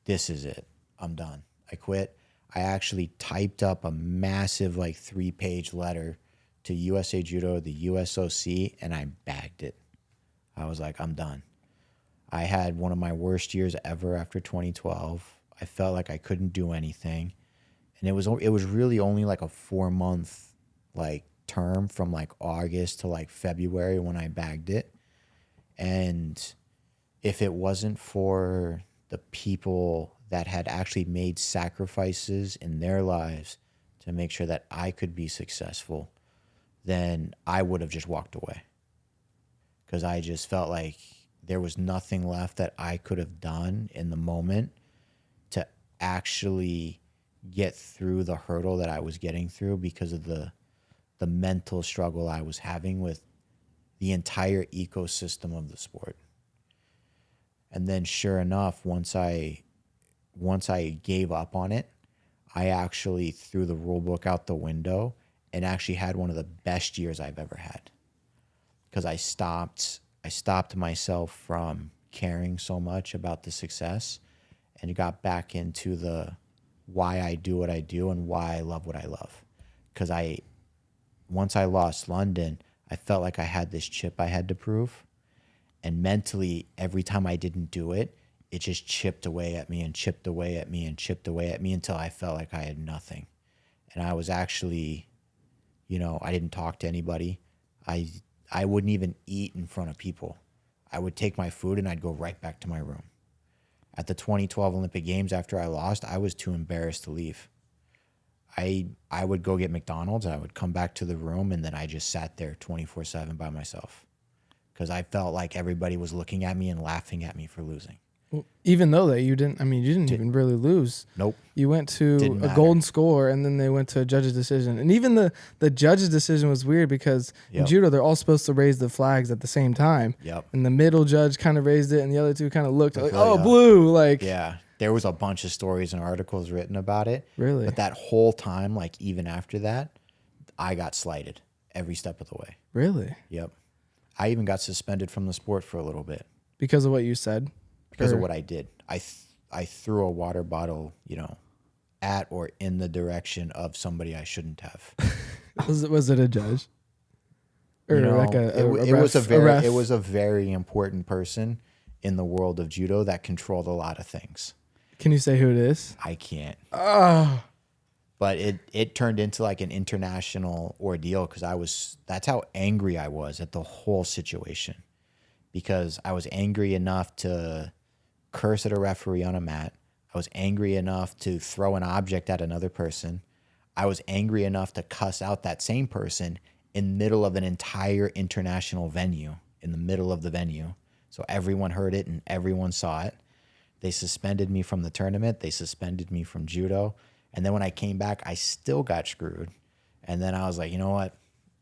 this is it. I'm done. I quit. I actually typed up a massive like 3-page letter to USA Judo, the USOC, and I bagged it. I was like, I'm done. I had one of my worst years ever after 2012. I felt like I couldn't do anything. And it was really only like a 4-month like term from like August to like February when I bagged it. And if it wasn't for the people that had actually made sacrifices in their lives to make sure that I could be successful, then I would have just walked away. Because I just felt like there was nothing left that I could have done in the moment to actually get through the hurdle that I was getting through because of the mental struggle I was having with the entire ecosystem of the sport. And then sure enough, once I gave up on it, I actually threw the rule book out the window and actually had one of the best years I've ever had. Because I stopped myself from caring so much about the success and got back into the why I do what I do and why I love what I love. Because once I lost London, I felt like I had this chip I had to prove. And mentally, every time I didn't do it, it just chipped away at me and chipped away at me and chipped away at me until I felt like I had nothing. And I was actually, I didn't talk to anybody. I wouldn't even eat in front of people. I would take my food and I'd go right back to my room. At the 2012 Olympic Games, after I lost, I was too embarrassed to leave. I would go get McDonald's, I would come back to the room, and then I just sat there 24/7 by myself because I felt like everybody was looking at me and laughing at me for losing. Well, even though that you didn't even really lose. Nope. You went to Didn't a matter. golden score, and then they went to a judge's decision. And even the judge's decision was weird because in Yep. judo, they're all supposed to raise the flags at the same time. Yep. And the middle judge kind of raised it, and the other two kind of looked like, Okay, oh, yeah. blue. Like, Yeah. There was a bunch of stories and articles written about it. Really? But that whole time, like even after that, I got slighted every step of the way. Really? Yep. I even got suspended from the sport for a little bit Because of what you said? because Or- of what I did. I threw a water bottle, at or in the direction of somebody I shouldn't have. Was it a judge? Or like a it ref? was a very important person in the world of judo that controlled a lot of things. Can you say who it is? I can't. Oh, But it turned into like an international ordeal because that's how angry I was at the whole situation. Because I was angry enough to curse at a referee on a mat. I was angry enough to throw an object at another person. I was angry enough to cuss out that same person in the middle of an entire international venue, in the middle of the venue. So everyone heard it and everyone saw it. They suspended me from the tournament. They suspended me from judo. And then when I came back, I still got screwed. And then I was like, you know what?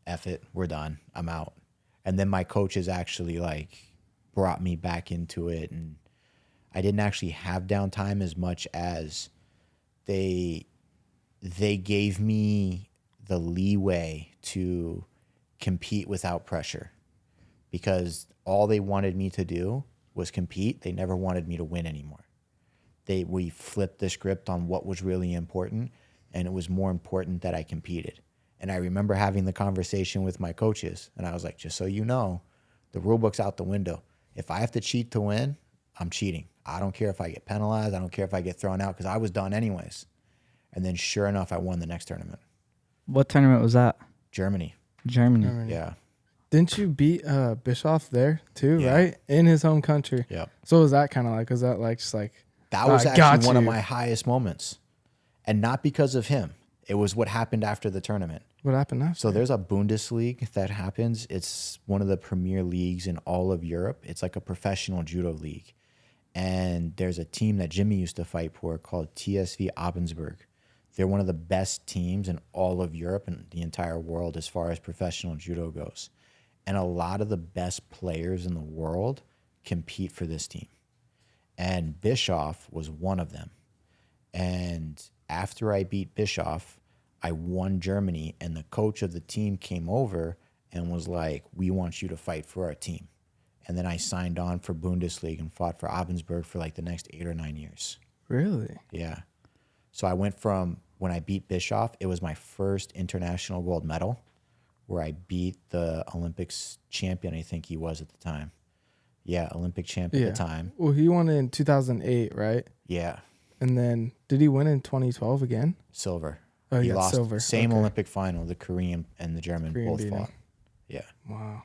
F it. We're done. I'm out. And then my coaches actually brought me back into it. And I didn't actually have downtime as much as they gave me the leeway to compete without pressure because all they wanted me to do was compete. They never wanted me to win anymore. We flipped the script on what was really important, and it was more important that I competed. And I remember having the conversation with my coaches, and I was like, just so you know, the rule book's out the window. If I have to cheat to win, I'm cheating. I don't care if I get penalized. I don't care if I get thrown out because I was done anyways. And then sure enough, I won the next tournament. What tournament was that? Germany. Germany. Yeah. didn't you beat Bischoff there too, Yeah. right? In his home country. Yep. So what was that kind of like? Was that like just like That was got actually one of you. my highest moments. And not because of him. It was what happened after the tournament. what happened after? So there's a Bundesliga that happens. It's one of the premier leagues in all of Europe. It's like a professional judo league. And there's a team that Jimmy used to fight for called TSV Abensburg. They're one of the best teams in all of Europe and the entire world as far as professional judo goes. And a lot of the best players in the world compete for this team. And Bischoff was one of them. And after I beat Bischoff, I won Germany, and the coach of the team came over and was like, we want you to fight for our team. And then I signed on for Bundesliga and fought for Abensburg for like the next 8 or 9 years. Really? Yeah. So I went from when I beat Bischoff, it was my first international gold medal where I beat the Olympics champion, I think he was at the time. Yeah, Olympic champion at the time. Well, he won in 2008, right? Yeah, And then did he win in 2012 again? silver. Oh, He yeah, lost silver. same Okay. Olympic final. The Korean and the German Korean both beat him. fought. Yeah. Wow.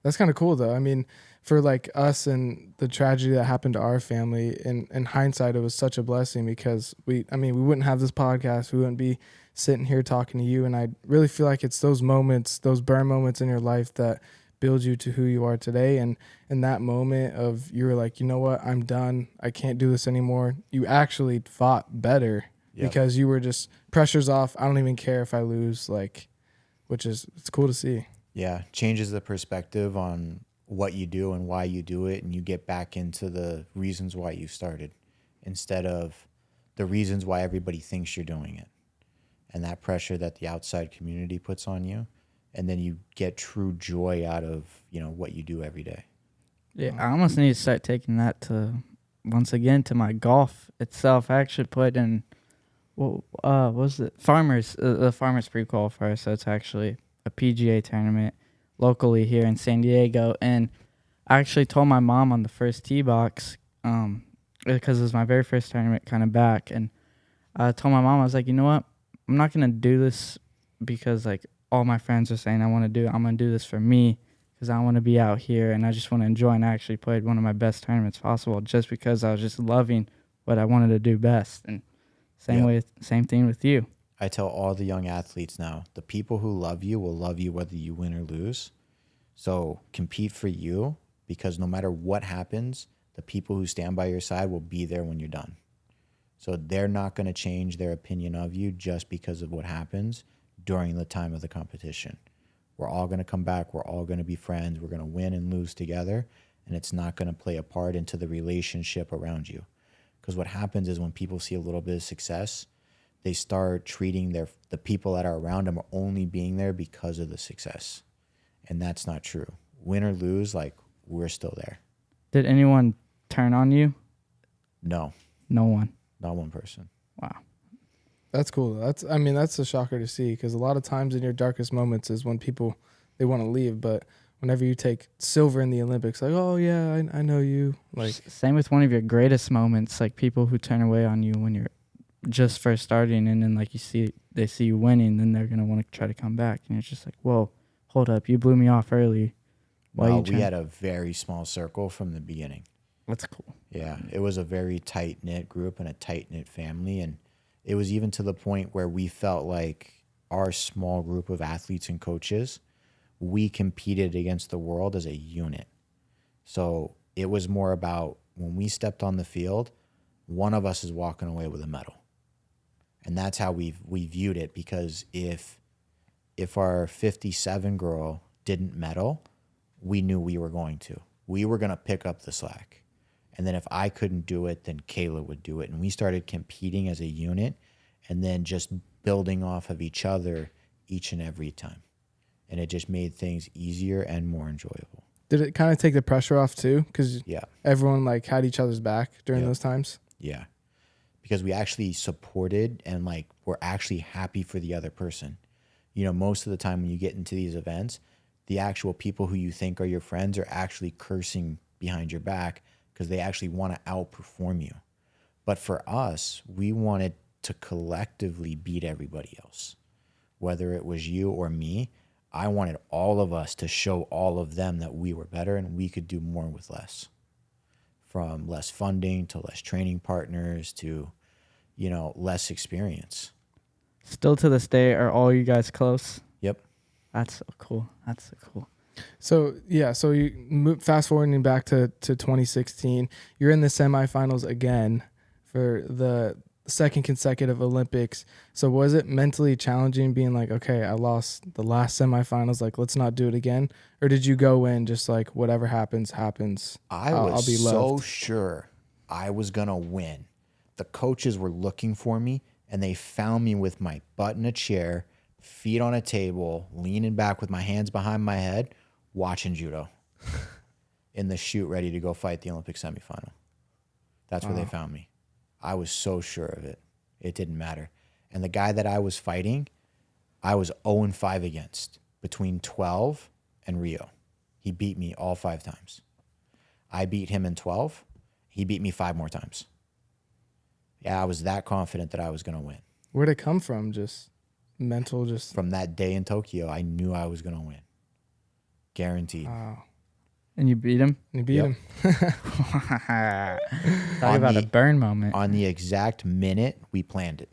That's kind of cool, though. I mean, for like us and the tragedy that happened to our family, in hindsight, it was such a blessing because we wouldn't have this podcast. We wouldn't be sitting here talking to you. And I really feel like it's those moments, those burn moments in your life that build you to who you are today. And in that moment of you were like, you know what, I'm done. I can't do this anymore. You actually fought better because you were just pressure's off. I don't even care if I lose, like, which is, it's cool to see. Yeah, changes the perspective on what you do and why you do it, and you get back into the reasons why you started instead of the reasons why everybody thinks you're doing it, and that pressure that the outside community puts on you, and then you get true joy out of, you know, what you do every day. Yeah, I almost need to start taking that to, once again, to my golf itself. I actually put in, what was it? The Farmers pre-qualifier, so it's actually a PGA tournament locally here in San Diego. And I actually told my mom on the first tee box, because it was my very first tournament kind of back. And I told my mom, I was like, you know what? I'm not going to do this because like all my friends are saying I want to do it. I'm going to do this for me because I want to be out here and I just want to enjoy. And I actually played one of my best tournaments possible just because I was just loving what I wanted to do best. And same thing with you. I tell all the young athletes now, the people who love you will love you whether you win or lose. So compete for you, because no matter what happens, the people who stand by your side will be there when you're done. So they're not going to change their opinion of you just because of what happens during the time of the competition. We're all going to come back. We're all going to be friends. We're going to win and lose together, and it's not going to play a part into the relationship around you. Because what happens is when people see a little bit of success, they start treating the people that are around them are only being there because of the success. And that's not true. Win or lose, like, we're still there. Did anyone turn on you? No. No one. Not one person. Wow. That's cool. That's a shocker to see, because a lot of times in your darkest moments is when people, they want to leave. But whenever you take silver in the Olympics, like, oh, yeah, I know you. Like, same with one of your greatest moments, like people who turn away on you when you're just first starting, and then like they see you winning, then they're gonna want to try to come back, and it's just like, whoa, hold up, you blew me off early. Well, we had a very small circle from the beginning. That's cool. Yeah, it was a very tight knit group and a tight knit family, and it was even to the point where we felt like our small group of athletes and coaches, we competed against the world as a unit. So it was more about when we stepped on the field, one of us is walking away with a medal. And that's how we viewed it, because if our 57 girl didn't medal, we knew we were going to. We were going to pick up the slack. And then if I couldn't do it, then Kayla would do it. And we started competing as a unit and then just building off of each other each and every time. And it just made things easier and more enjoyable. did it kind of take the pressure off too? Because everyone like had each other's back during those times. Yeah. Because we actually supported and like were actually happy for the other person. You know, most of the time when you get into these events, the actual people who you think are your friends are actually cursing behind your back because they actually want to outperform you. But for us, we wanted to collectively beat everybody else. Whether it was you or me, I wanted all of us to show all of them that we were better and we could do more with less. From less funding to less training partners to, you know, less experience. Still to this day, are all you guys close? Yep. That's so cool. That's so cool. So, yeah, so you fast forwarding back to 2016, you're in the semifinals again for the second consecutive Olympics. So was it mentally challenging being like, okay, I lost the last semifinals, like, let's not do it again? Or did you go in just like, whatever happens, happens? I'll be so sure I was going to win. The coaches were looking for me, and they found me with my butt in a chair, feet on a table, leaning back with my hands behind my head, watching judo in the chute, ready to go fight the Olympic semifinal. That's where they found me. I was so sure of it. It didn't matter. And the guy that I was fighting, I was 0-5 against between 12 and Rio. He beat me all 5 times. I beat him in 12. He beat me 5 more times. Yeah, I was that confident that I was going to win. Where'd it come from? Just mental, just From that day in Tokyo, I knew I was going to win. Guaranteed. wow. And you beat him? You beat Yep. him. Talk On about the- a burn moment. On the exact minute we planned it.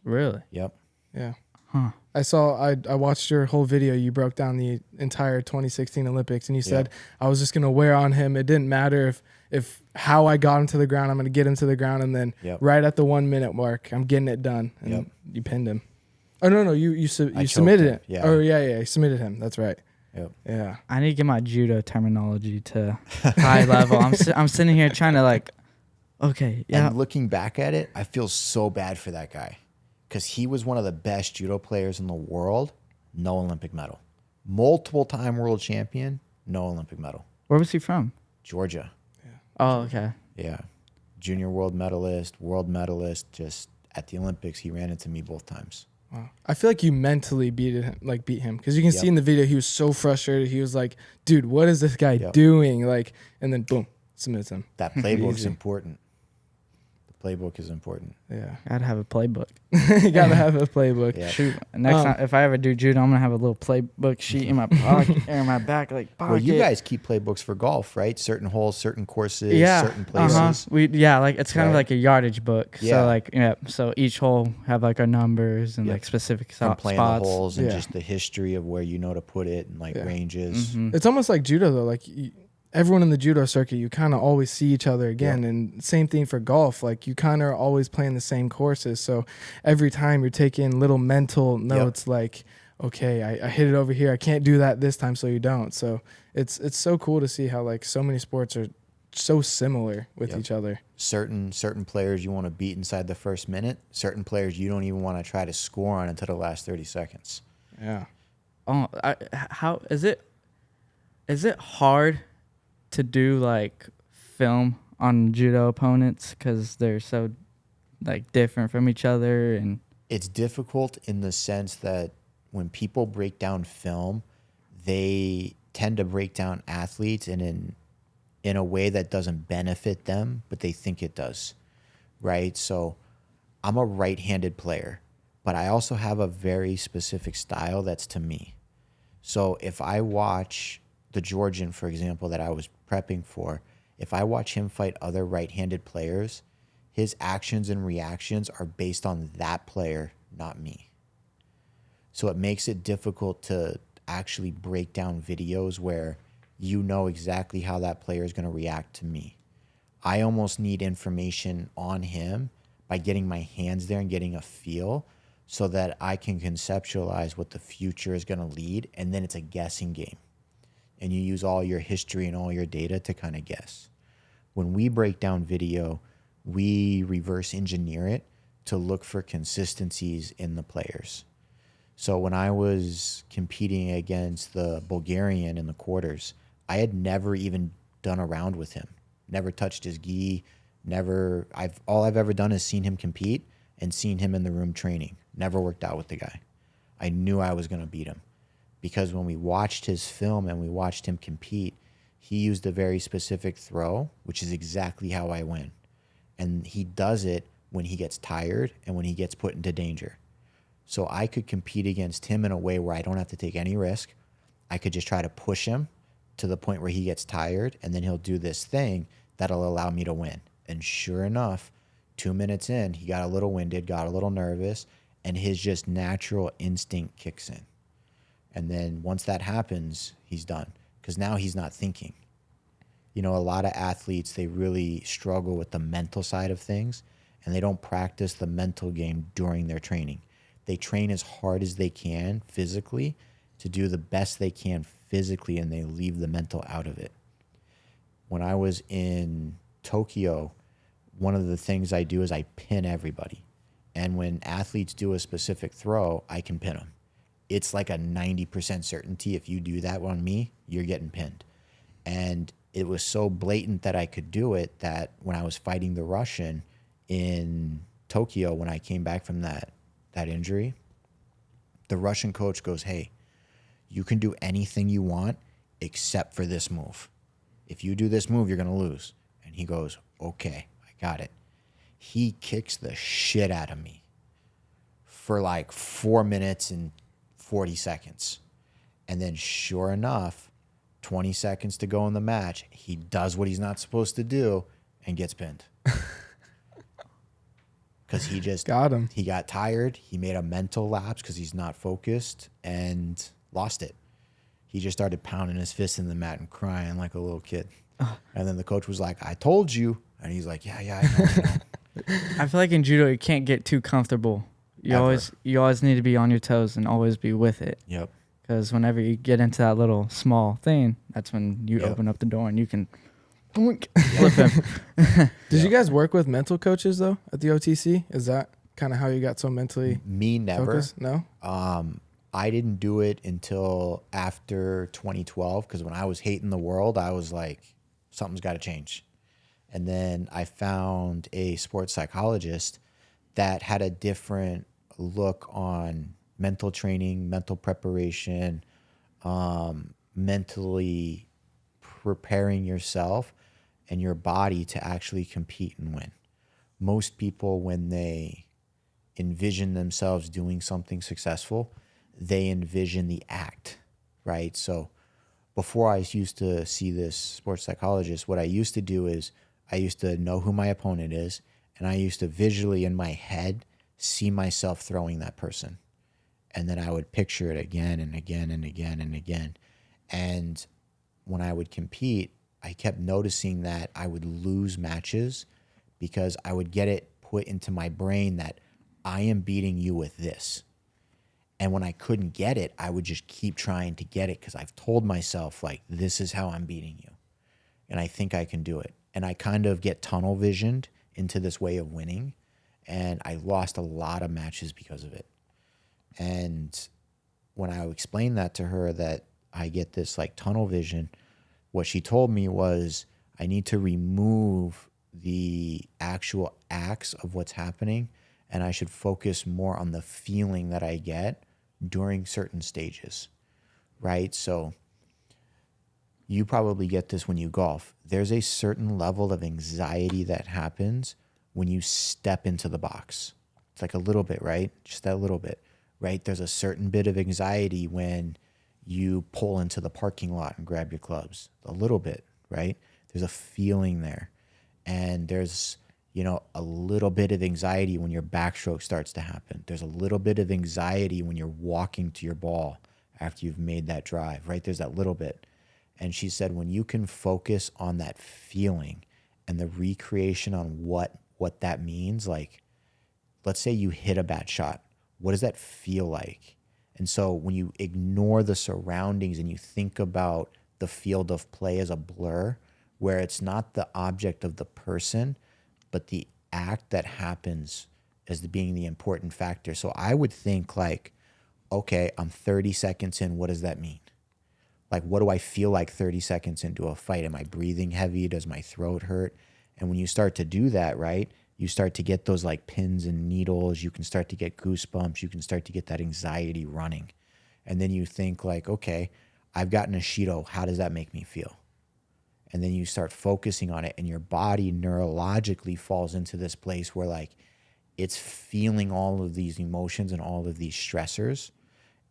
Really? Yep. Yeah. Huh. I watched your whole video. You broke down the entire 2016 Olympics, and you said I was just gonna wear on him. It didn't matter if how I got him to the ground. I'm gonna get him to the ground, and then Yep. right at the 1 minute mark, I'm getting it done. And Yep. you pinned him. Oh no, you choked submitted him, it. yeah. Oh yeah, you submitted him. That's right. Yep. Yeah. I need to get my judo terminology to high level. I'm sitting here trying to like, okay, yeah. And looking back at it, I feel so bad for that guy because he was one of the best judo players in the world. No Olympic medal. Multiple time world champion. No Olympic medal. Where was he from? Georgia. Oh, okay. Yeah. Junior world medalist, world medalist. Just at the Olympics, he ran into me both times. Wow. I feel like you mentally beat him because you can see in the video he was so frustrated. He was like, "Dude, what is this guy doing?" Like, and then boom, submits him. That playbook's Easy. important. The playbook is important. Yeah, Gotta have a playbook. you gotta have a playbook. Yeah. Shoot. Next time, if I ever do judo, I'm gonna have a little playbook sheet in my pocket or in my back, like pocket. Well, you guys keep playbooks for golf, right? Certain holes, certain courses, yeah, certain places. like it's kind of Right. like a yardage book. Yeah. So like so each hole have like our numbers and Yep. like specific From playing spots. the holes and Yeah. just the history of where you know to put it and like Yeah. ranges. Mhm. It's almost like judo though. Like everyone in the judo circuit, you kind of always see each other again. And same thing for golf. Like you kind of are always playing the same courses. So every time you're taking little mental notes, like, okay, I hit it over here. I can't do that this time, so you don't. So it's so cool to see how like so many sports are so similar with Yep. each other. Certain players you want to beat inside the first minute. Certain players you don't even want to try to score on until the last 30 seconds. Yeah. Oh, how is it? Is it hard to do like film on judo opponents because they're so like different from each other? And It's difficult in the sense that when people break down film, they tend to break down athletes in a way that doesn't benefit them, but they think it does, right? So I'm a right-handed player, but I also have a very specific style that's to me. So if I watch the Georgian, for example, that I was prepping for, if I watch him fight other right-handed players, his actions and reactions are based on that player, not me. So it makes it difficult to actually break down videos where you know exactly how that player is going to react to me. I almost need information on him by getting my hands there and getting a feel so that I can conceptualize what the future is going to lead, and then it's a guessing game. And you use all your history and all your data to kind of guess. When we break down video, we reverse engineer it to look for consistencies in the players. So when I was competing against the Bulgarian in the quarters, I had never even done a round with him. Never touched his gi. All I've ever done is seen him compete and seen him in the room training. Never worked out with the guy. I knew I was going to beat him because when we watched his film and we watched him compete, he used a very specific throw, which is exactly how I win. And he does it when he gets tired and when he gets put into danger. So I could compete against him in a way where I don't have to take any risk. I could just try to push him to the point where he gets tired, and then he'll do this thing that'll allow me to win. And sure enough, 2 minutes in, he got a little winded, got a little nervous, and his just natural instinct kicks in. And then once that happens, he's done because now he's not thinking. You know, a lot of athletes, they really struggle with the mental side of things, and they don't practice the mental game during their training. They train as hard as they can physically to do the best they can physically, and they leave the mental out of it. When I was in Tokyo, one of the things I do is I pin everybody. And when athletes do a specific throw, I can pin them. It's like a 90% certainty if you do that on me, you're getting pinned. And it was so blatant that I could do it that when I was fighting the Russian in Tokyo, when I came back from that injury, the Russian coach goes, "Hey, you can do anything you want except for this move. If you do this move, you're going to lose." And he goes, "Okay, I got it." He kicks the shit out of me. for like 4 minutes and 40 seconds. And then sure enough, 20 seconds to go in the match, he does what he's not supposed to do and gets pinned. Because he just Got him. He got tired. He made a mental lapse because he's not focused and lost it. He just started pounding his fist in the mat and crying like a little kid. And then the coach was like, I told you. And he's like, yeah, I know. I feel like in judo you can't get too comfortable. You Ever. always need to be on your toes and always be with it. Yep. Because whenever you get into that little small thing, that's when you Yep. open up the door and you can flip him. Did you guys work with mental coaches though at the OTC? Is that kind of how you got so mentally Me never. focused? No. I didn't do it until after 2012 because when I was hating the world, I was like, something's got to change. And then I found a sports psychologist that had a different look on mental training, mental preparation, mentally preparing yourself and your body to actually compete and win. Most people, when they envision themselves doing something successful, they envision the act, right? So before I used to see this sports psychologist, what I used to do is I used to know who my opponent is, and I used to visually in my head see myself throwing that person. And then I would picture it again and again and again and again. And when I would compete, I kept noticing that I would lose matches because I would get it put into my brain that I am beating you with this. And when I couldn't get it, I would just keep trying to get it because I've told myself, like, this is how I'm beating you. And I think I can do it. And I kind of get tunnel visioned into this way of winning. And I lost a lot of matches because of it. And when I explained that to her, that I get this like tunnel vision, what she told me was I need to remove the actual acts of what's happening, and I should focus more on the feeling that I get during certain stages, right? So you probably get this when you golf. There's a certain level of anxiety that happens when you step into the box. It's like a little bit, right? Just that little bit, right? There's a certain bit of anxiety when you pull into the parking lot and grab your clubs. A little bit, right? There's a feeling there. And there's, a little bit of anxiety when your backstroke starts to happen. There's a little bit of anxiety when you're walking to your ball after you've made that drive, right? There's that little bit. And she said, when you can focus on that feeling and the recreation on what that means, like, let's say you hit a bad shot. What does that feel like? And so when you ignore the surroundings and you think about the field of play as a blur, where it's not the object of the person, but the act that happens as being the important factor. So I would think like, okay, I'm 30 seconds in. What does that mean? Like, what do I feel like 30 seconds into a fight? Am I breathing heavy? Does my throat hurt? And when you start to do that, right, you start to get those like pins and needles. You can start to get goosebumps. You can start to get that anxiety running. And then you think like, okay, I've gotten a Shido. How does that make me feel? And then you start focusing on it, and your body neurologically falls into this place where like it's feeling all of these emotions and all of these stressors.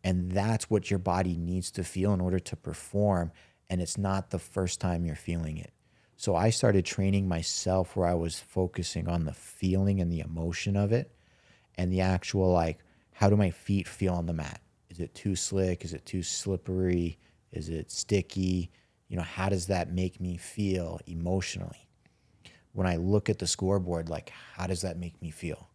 And that's what your body needs to feel in order to perform. And it's not the first time you're feeling it. So I started training myself where I was focusing on the feeling and the emotion of it and the actual, like, how do my feet feel on the mat? Is it too slick? Is it too slippery? Is it sticky? How does that make me feel emotionally? When I look at the scoreboard, like, how does that make me feel?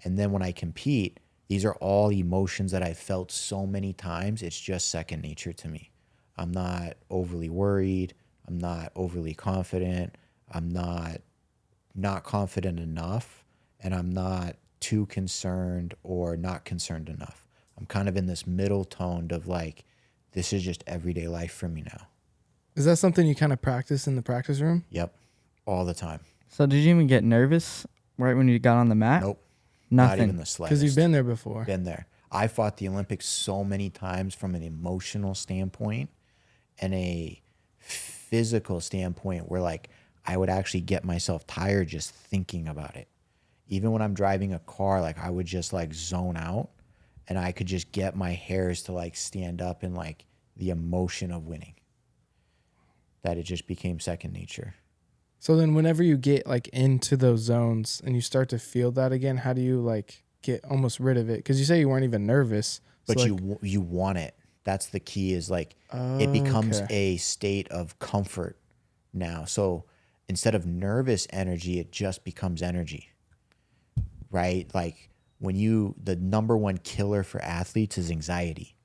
And then when I compete, these are all emotions that I've felt so many times. It's just second nature to me. I'm not overly worried. I'm not overly confident. I'm not confident enough, and I'm not too concerned or not concerned enough. I'm kind of in this middle tone of like, this is just everyday life for me now. Is that something you kind of practice in the practice room? Yep. All the time. So did you even get nervous right when you got on the mat? Nope. Nothing. Not even the slightest. Because you've been there before. Been there. I fought the Olympics so many times from an emotional standpoint and a physical standpoint where like I would actually get myself tired just thinking about it. Even when I'm driving a car, like I would just like zone out, and I could just get my hairs to like stand up in like the emotion of winning. That it just became second nature. So then whenever you get like into those zones and you start to feel that again, how do you like get almost rid of it? Because you say you weren't even nervous. But so you want it. That's the key, is like like, it becomes okay. a state of comfort now. So instead of nervous energy, it just becomes energy, right? Like the number one killer for athletes is anxiety.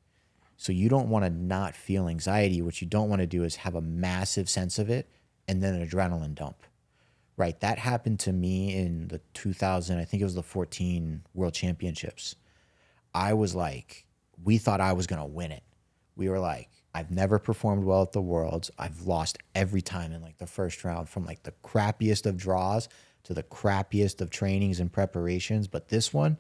So you don't want to not feel anxiety. What you don't want to do is have a massive sense of it and then an adrenaline dump, right? That happened to me in the 2000, I think it was the 14 World Championships. I was like, we thought I was going to win it. We were like, I've never performed well at the Worlds. I've lost every time in like the first round, from like the crappiest of draws to the crappiest of trainings and preparations. But this one,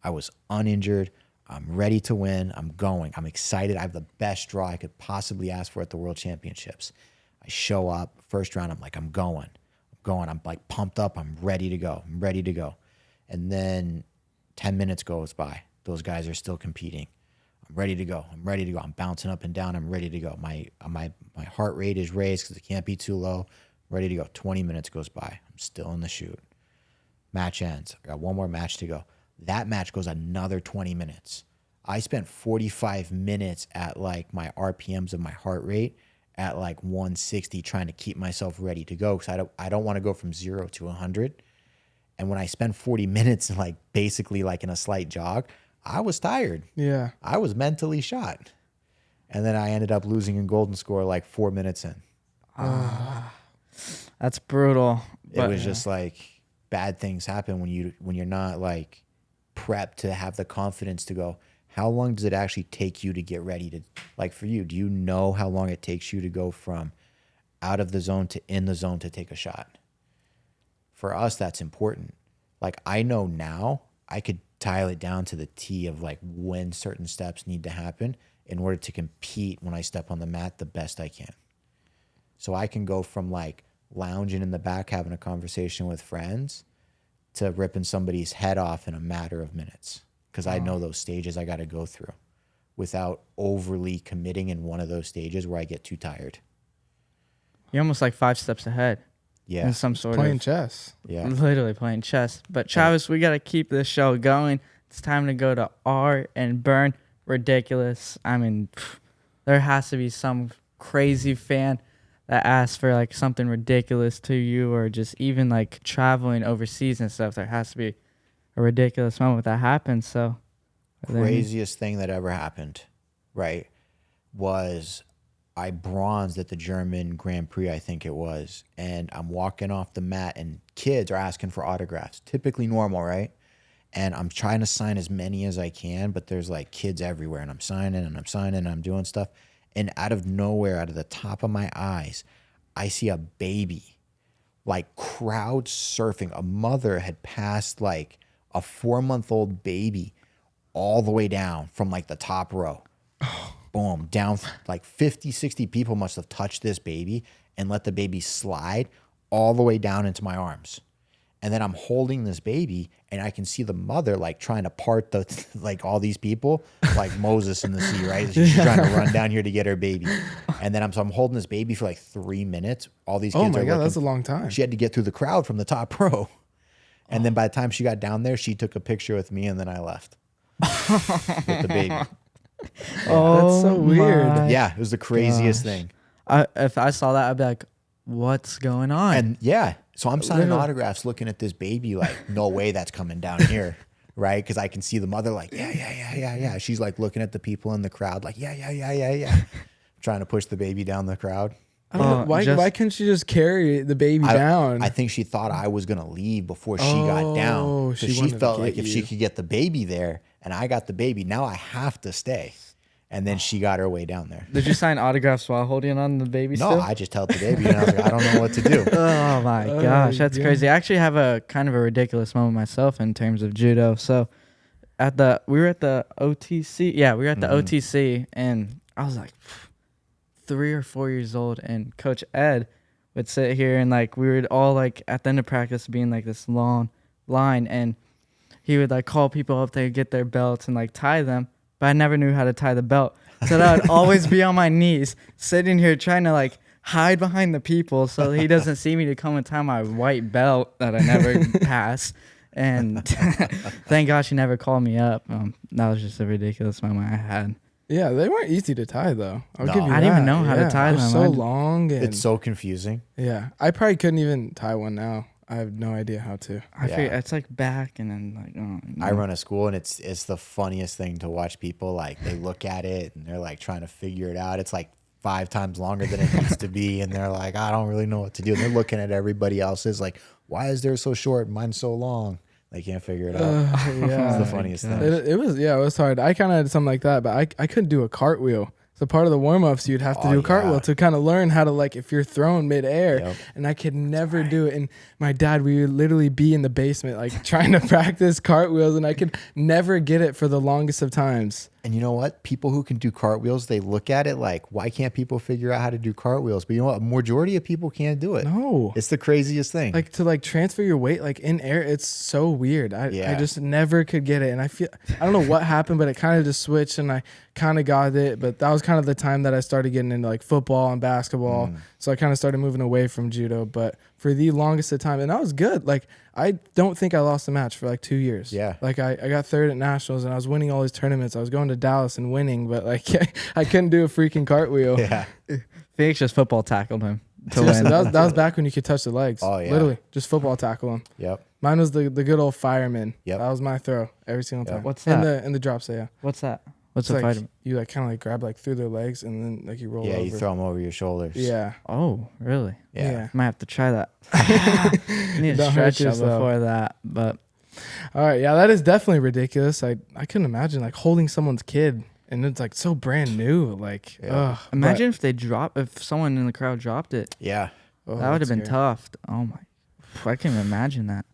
I was uninjured. I'm ready to win. I'm going. I'm excited. I have the best draw I could possibly ask for at the World Championships. I show up, first round, I'm like, I'm going. I'm like pumped up. I'm ready to go. And then 10 minutes goes by. Those guys are still competing. I'm ready to go. I'm bouncing up and down. I'm ready to go. My heart rate is raised because it can't be too low. I'm ready to go. 20 minutes goes by. I'm still in the chute. Match ends. I got one more match to go. That match goes another 20 minutes. I spent 45 minutes at like my RPMs of my heart rate at like 160, trying to keep myself ready to go, because I don't want to go from 0 to 100. And when I spend 40 minutes like basically like in a slight jog, I was tired. Yeah. I was mentally shot. And then I ended up losing in golden score like 4 minutes in. That's brutal. It was just like bad things happen when you're not like prepped to have the confidence to go, how long does it actually take you to get ready to, like for you, do you know how long it takes you to go from out of the zone to in the zone to take a shot? For us, that's important. Like I know now I could dial it down to the T of like when certain steps need to happen in order to compete when I step on the mat the best I can. So I can go from like lounging in the back having a conversation with friends to ripping somebody's head off in a matter of minutes, because I know those stages I got to go through without overly committing in one of those stages where I get too tired. You're almost like 5 steps ahead. Yeah. In some sort Playing of chess. Yeah. literally playing chess. But Travis, we got to keep this show going. It's time to go to R and Burn. Ridiculous. I mean, there has to be some crazy fan that asks for like something ridiculous to you, or just even like traveling overseas and stuff. There has to be a ridiculous moment that happens. So Craziest thing that ever happened, right, was I bronzed at the German Grand Prix, I think it was, and I'm walking off the mat and kids are asking for autographs. Typically normal, right? And I'm trying to sign as many as I can, but there's like kids everywhere, and I'm signing and I'm doing stuff. And out of nowhere, out of the top of my eyes, I see a baby like crowd surfing. A mother had passed like a 4-month-old baby all the way down from like the top row. Boom, down like 50, 60 people must have touched this baby and let the baby slide all the way down into my arms. And then I'm holding this baby and I can see the mother like trying to part the like all these people like Moses in the sea, right? She's trying to run down here to get her baby. And then I'm holding this baby for like 3 minutes. All these kids Oh my are God, looking. that's a long time. She had to get through the crowd from the top row. And then by the time she got down there, she took a picture with me and then I left with the baby. Oh, that's so weird. my Yeah, it was the craziest gosh. thing. If I saw that, I'd be like, what's going on? And yeah, so I'm signing Literally. autographs looking at this baby like, no way that's coming down here, right? Because I can see the mother like, yeah. She's like looking at the people in the crowd like, yeah. Trying to push the baby down the crowd. I don't know. Why can't she just carry the baby down? I think she thought I was going to leave before she got down. she Because she wanted to felt get like if she you. could get the baby there and I got the baby, now I have to stay. And then she got her way down there. Did you sign autographs while holding on the baby No, still? I just held the baby and I was like, I don't know what to do. Oh my gosh, that's yeah. crazy. I actually have a kind of a ridiculous moment myself in terms of judo. So we were at the OTC. Yeah, we were at the OTC and I was like 3 or 4 years old, and Coach Ed would sit here and like we would all like at the end of practice being like this long line, and he would like call people up there, get their belts and like tie them, but I never knew how to tie the belt. So that I'd always be on my knees sitting here trying to like hide behind the people so he doesn't see me to come and tie my white belt that I never pass. And thank gosh he never called me up. That was just a ridiculous moment I had. Yeah, they weren't easy to tie though. I'll No. give you I didn't even know how to tie they're them. so long. And It's so confusing. yeah, I probably couldn't even tie one now. I have no idea how to. I Yeah. figure it's like back and then like, oh, I run a school, and it's the funniest thing to watch people, like, they look at it and they're like trying to figure it out. It's like 5 times longer than it needs to be, and they're like, I don't really know what to do. And they're looking at everybody else's like, why is theirs so short and mine's so long? They can't figure it out. Yeah, It's the funniest thing. it was hard. I kind of had something like that, but I couldn't do a cartwheel. So part of the warm-ups, you'd have to do a cartwheel yeah. to kind of learn how to, like, if you're thrown midair. Yep. And I could never do it. And my dad, we would literally be in the basement, like, trying to practice cartwheels, and I could never get it for the longest of times. And you know what? People who can do cartwheels, they look at it like, why can't people figure out how to do cartwheels? But you know what? A majority of people can't do it. No. It's the craziest thing. Like, to, like, transfer your weight, like, in air, it's so weird. I Yeah. just never could get it. And I don't know what happened, but it kind of just switched, and I kind of got it. But that was kind of the time that I started getting into, like, football and basketball. So I kind of started moving away from judo. But for the longest of time, and I was good. Like, I don't think I lost a match for like 2 years. Yeah. Like I got third at nationals, and I was winning all these tournaments. I was going to Dallas and winning, but like I couldn't do a freaking cartwheel. yeah. Phoenix just football tackled him to Seriously, win. that was back when you could touch the legs. Oh, yeah. Literally, just football tackle them. Yep. Mine was the good old fireman. Yep. That was my throw every single time. What's in that? the drop set? Yeah. What's that? What's It's a like fighter? you like kind of like grab like through their legs, and then like you roll Yeah, over. you throw them over your shoulders. Yeah. Oh, really? Yeah. Might have to try that. I need to Don't hurt stretch out yourself. before that, but All right. Yeah, that is definitely ridiculous. I couldn't imagine like holding someone's kid, and it's like so brand new. Like, Yeah. imagine if someone in the crowd dropped it. Yeah. That would have been tough. Oh my, I can't even imagine that.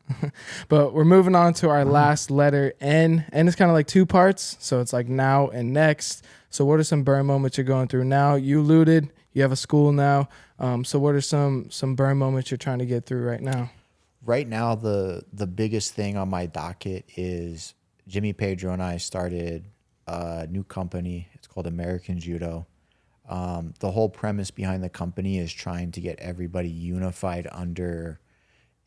But we're moving on to our last letter, N. N is kind of like 2 parts. So it's like now and next. So what are some burn moments you're going through now? You alluded, you have a school now. So what are some burn moments you're trying to get through right now? Right now, the biggest thing on my docket is Jimmy Pedro and I started a new company. It's called American Judo. The whole premise behind the company is trying to get everybody unified under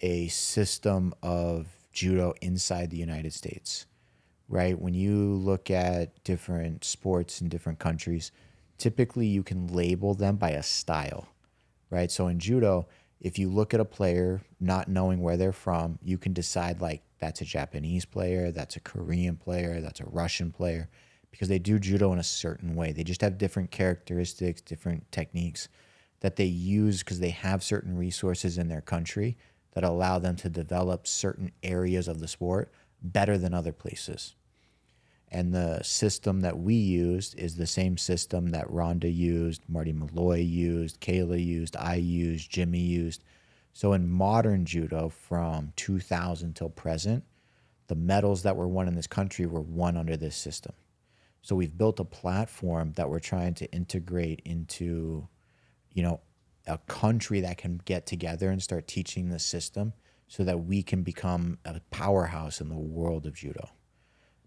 a system of judo inside the United States, right? When you look at different sports in different countries, typically you can label them by a style, right? So in judo, if you look at a player not knowing where they're from, you can decide like that's a Japanese player, that's a Korean player, that's a Russian player, because they do judo in a certain way. They just have different characteristics, different techniques that they use because they have certain resources in their country that allow them to develop certain areas of the sport better than other places. And the system that we used is the same system that Rhonda used, Marty Malloy used, Kayla used, I used, Jimmy used. So in modern judo from 2000 till present, the medals that were won in this country were won under this system. So we've built a platform that we're trying to integrate into, a country that can get together and start teaching the system so that we can become a powerhouse in the world of judo.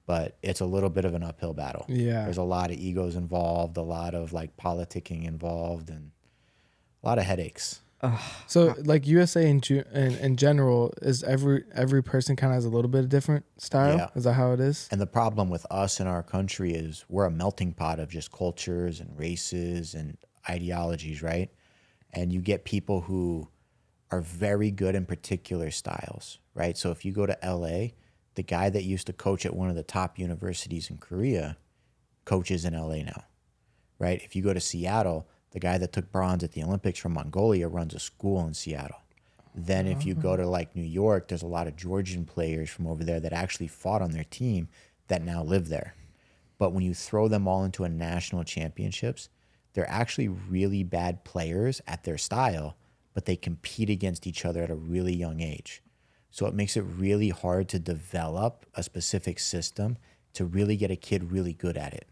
But it's a little bit of an uphill battle. Yeah. There's a lot of egos involved, a lot of like politicking involved, and a lot of headaches. So like USA in general, is every person kind of has a little bit of different style? Yeah. Is that how it is? And the problem with us in our country is we're a melting pot of just cultures and races and ideologies, right? And you get people who are very good in particular styles, right? So if you go to LA, the guy that used to coach at one of the top universities in Korea coaches in LA now, right? If you go to Seattle, the guy that took bronze at the Olympics from Mongolia runs a school in Seattle. Then if you go to like New York, there's a lot of Georgian players from over there that actually fought on their team that now live there. But when you throw them all into a national championships, they're actually really bad players at their style, but they compete against each other at a really young age. So it makes it really hard to develop a specific system to really get a kid really good at it.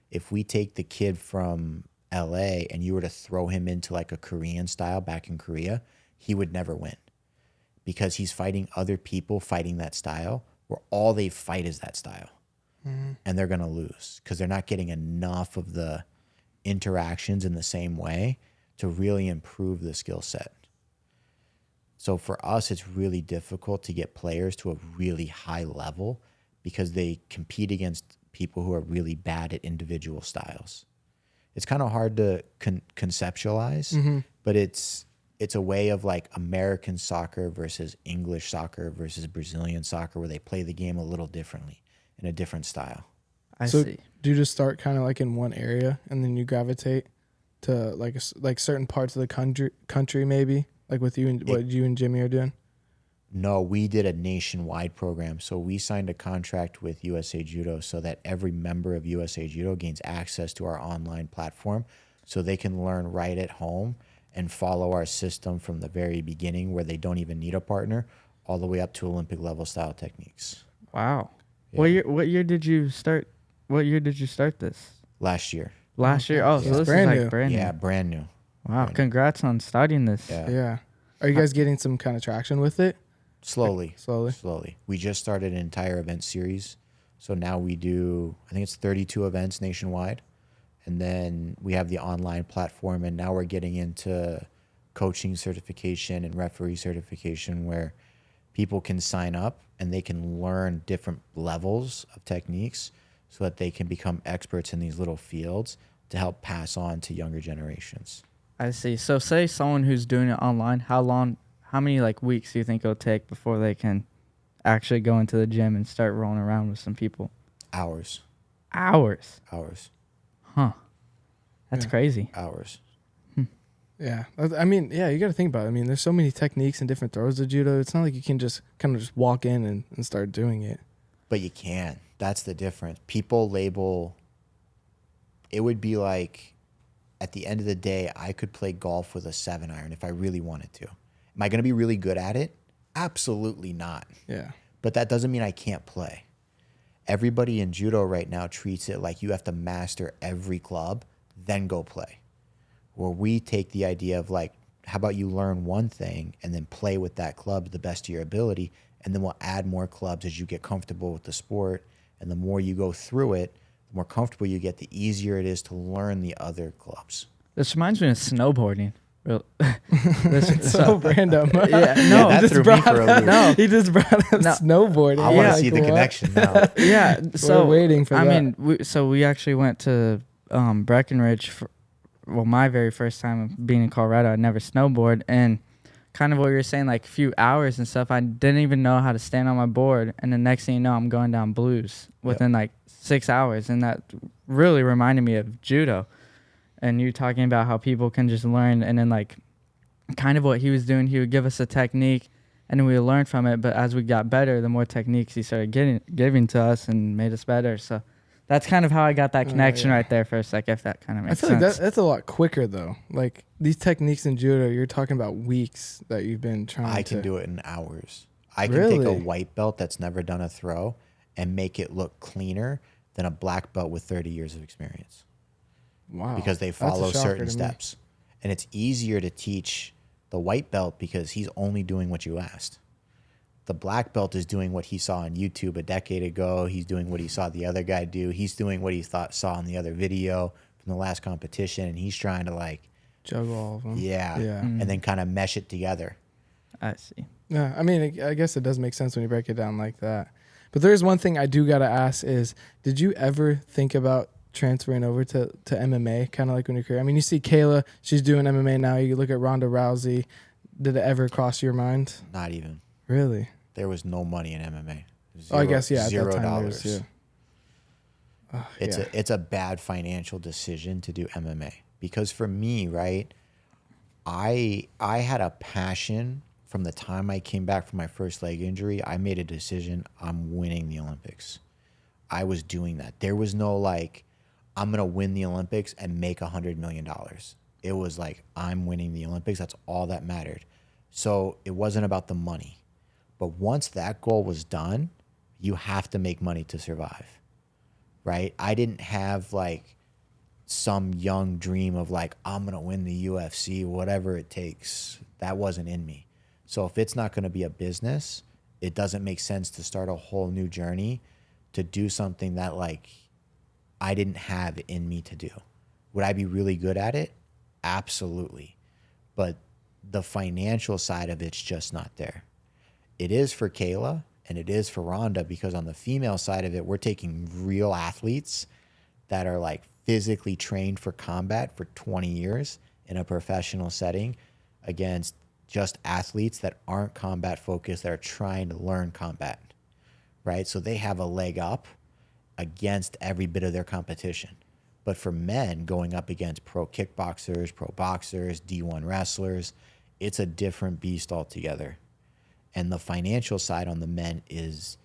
If we take the kid from LA and you were to throw him into like a Korean style back in Korea, he would never win because he's fighting other people fighting that style where all they fight is that style. And they're going to lose because they're not getting enough of the interactions in the same way to really improve the skill set. So for us, it's really difficult to get players to a really high level because they compete against people who are really bad at individual styles. It's kind of hard to conceptualize, but it's a way of like American soccer versus English soccer versus Brazilian soccer where they play the game a little differently in a different style. I So see. do you just start kind of like in one area and then you gravitate to like certain parts of the country maybe, like with you and what you and Jimmy are doing? No, we did a nationwide program. So we signed a contract with USA Judo so that every member of USA Judo gains access to our online platform so they can learn right at home and follow our system from the very beginning where they don't even need a partner all the way up to Olympic level style techniques. Wow. Yeah. What year did you start? What year did you start this? Last year. Last year. Oh, so It's this brand is new. like brand new. Yeah, brand new. Wow. brand new. Congrats on starting this. Yeah. Yeah. Are you guys getting some kind of traction with it? Slowly. Slowly. We just started an entire event series. So now we do, I think it's 32 events nationwide. And then we have the online platform. And now we're getting into coaching certification and referee certification where people can sign up and they can learn different levels of techniques so that they can become experts in these little fields to help pass on to younger generations. I see. So say someone who's doing it online, how many like weeks do you think it'll take before they can actually go into the gym and start rolling around with some people? Hours. Hours. Huh. That's Yeah. crazy. Hours. Yeah. I mean, yeah, you got to think about it. I mean, there's so many techniques and different throws of judo. It's not like you can just kind of just walk in and start doing it. But you can. That's the difference. People label, it would be like, at the end of the day, I could play golf with a 7-iron if I really wanted to. Am I going to be really good at it? Absolutely not. Yeah. But that doesn't mean I can't play. Everybody in judo right now treats it like you have to master every club, then go play. Where we take the idea of like, how about you learn one thing and then play with that club to the best of your ability, and then we'll add more clubs as you get comfortable with the sport. And the more you go through it, the more comfortable you get, the easier it is to learn the other clubs. This reminds me of snowboarding. So random. Yeah, Yeah, no, that threw me for a loop. no. He just brought up No. snowboarding. I want to Yeah, see the what? connection now. Yeah, so waiting for I that. mean, we actually went to Breckenridge for my very first time of being in Colorado. I never snowboard, and kind of what you were saying, like a few hours and stuff. I didn't even know how to stand on my board, and the next thing you know, I'm going down blues within like 6 hours, and that really reminded me of judo. And you talking about how people can just learn, and then like kind of what he was doing, he would give us a technique, and then we would learn from it. But as we got better, the more techniques he started giving to us and made us better. So that's kind of how I got that connection yeah. right there for a sec, if that kind of I makes feel sense. like that's a lot quicker though. Like these techniques in judo, you're talking about weeks that you've been trying to. I can do it in hours. I can take a Really? white belt that's never done a throw and make it look cleaner than a black belt with 30 years of experience. Wow. Because they That's a follow shocker certain to me. steps. And it's easier to teach the white belt because he's only doing what you asked. The black belt is doing what he saw on YouTube a decade ago. He's doing what he saw the other guy do. He's doing what he saw in the other video from the last competition. And he's trying to like, Juggle all of them. yeah. Yeah. And then kind of mesh it together. I see. Yeah, I mean, I guess it does make sense when you break it down like that. But there's one thing I do gotta ask is, did you ever think about transferring over to MMA, kind of like when you're career? I mean, you see Kayla, she's doing MMA now. You look at Ronda Rousey. Did it ever cross your mind? Not even. Really? There was no money in MMA. Oh, I guess, yeah. At $0. that time, there's, yeah. It's a bad financial decision to do MMA because for me, right, I had a passion from the time I came back from my first leg injury. I made a decision. I'm winning the Olympics. I was doing that. There was no like, I'm gonna win the Olympics and make $100 million. It was like, I'm winning the Olympics. That's all that mattered. So it wasn't about the money. But once that goal was done, you have to make money to survive, right? I didn't have like some young dream of like, I'm going to win the UFC, whatever it takes. That wasn't in me. So if it's not going to be a business, it doesn't make sense to start a whole new journey to do something that like I didn't have in me to do. Would I be really good at it? Absolutely. But the financial side of it's just not there. It is for Kayla and it is for Rhonda, because on the female side of it, we're taking real athletes that are like physically trained for combat for 20 years in a professional setting against just athletes that aren't combat focused, that are trying to learn combat, right? So they have a leg up against every bit of their competition. But for men going up against pro kickboxers, pro boxers, D1 wrestlers, it's a different beast altogether. And the financial side on the men is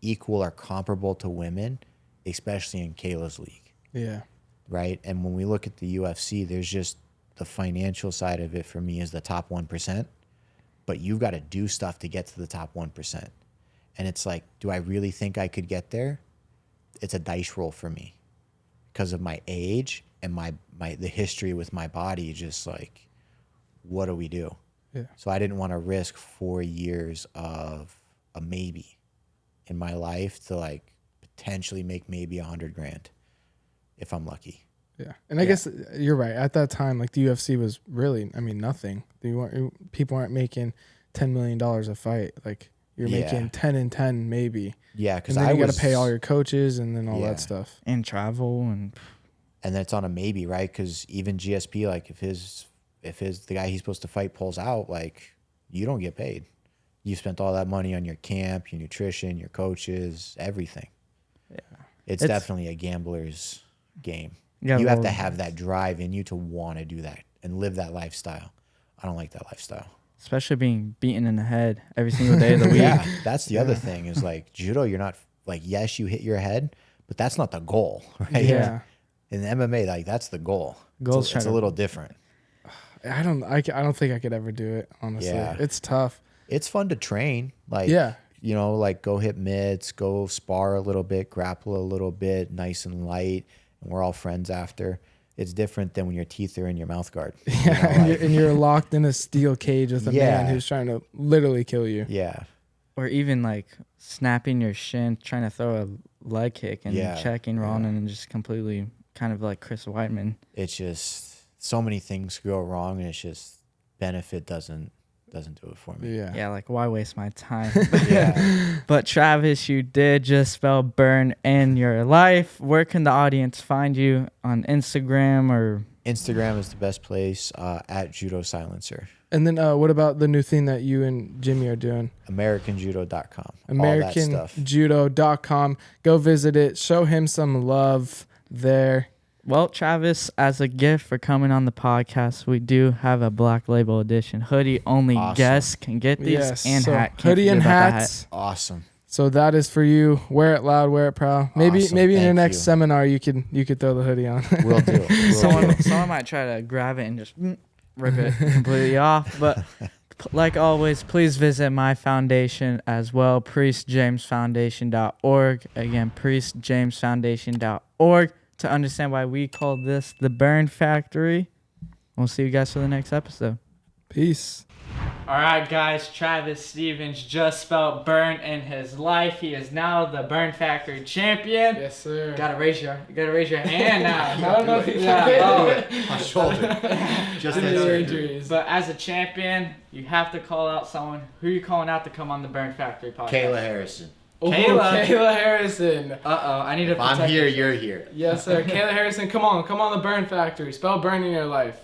equal or comparable to women, especially in Kayla's league. Yeah. Right? And when we look at the UFC, there's just the financial side of it for me is the top 1%, but you've got to do stuff to get to the top 1%. And it's like, do I really think I could get there? It's a dice roll for me because of my age and the history with my body. Just like, what do we do? Yeah. So I didn't want to risk 4 years of a maybe in my life to like potentially make maybe $100,000 if I'm lucky. Yeah. And I guess you're right. At that time, like the UFC was really, I mean, nothing. People aren't making $10 million a fight. Like you're making 10 and 10 maybe. Yeah, because I got to pay all your coaches and then all that stuff. And travel and that's on a maybe, right? Because even GSP, like if the guy he's supposed to fight pulls out, like you don't get paid. You spent all that money on your camp, your nutrition, your coaches, everything. Yeah, it's definitely a gambler's game. You have to have that drive in you to want to do that and live that lifestyle. I don't like that lifestyle. Especially being beaten in the head every single day of the week. Yeah, that's the other thing is like judo, you're not like, yes, you hit your head, but that's not the goal, right? Yeah. In MMA, like that's the goal. It's a little different. I don't think I could ever do it, honestly. Yeah. It's tough. It's fun to train. Like, you know, like go hit mitts, go spar a little bit, grapple a little bit, nice and light. And we're all friends after. It's different than when your teeth are in your mouth guard. Yeah, and you're locked in a steel cage with a man who's trying to literally kill you. Yeah. Or even like snapping your shin, trying to throw a leg kick and checking Ronan and just completely kind of like Chris Weidman. It's just so many things go wrong, and it's just benefit doesn't do it for me. Yeah. Yeah, like why waste my time? But Travis, you did just spell burn in your life. Where can the audience find you on Instagram or? Instagram is the best place, at Judo Silencer. And then what about the new thing that you and Jimmy are doing? AmericanJudo.com. AmericanJudo.com. Go visit it. Show him some love there. Well, Travis, as a gift for coming on the podcast, we do have a Black Label edition hoodie. Only guests can get these, and hat. Hoodie and hats. Hat. Awesome. So that is for you. Wear it loud, wear it proud. Maybe in your next seminar you could throw the hoodie on. Will do. Someone might try to grab it and just rip it completely off. But like always, please visit my foundation as well, priestjamesfoundation.org. Again, priestjamesfoundation.org. To understand why we call this the Burn Factory. We'll see you guys for the next episode. Peace. All right, guys. Travis Stevens just spelled burn in his life. He is now the Burn Factory champion. Yes, sir. You gotta raise your hand now. I don't know if My shoulder. Just injuries. But as a champion, you have to call out someone. Who are you calling out to come on the Burn Factory podcast? Kayla Harrison. Kayla Harrison. I need to. If I'm here, you're here. Yes, sir. Kayla Harrison, come on the Burn Factory. Spell burn in your life.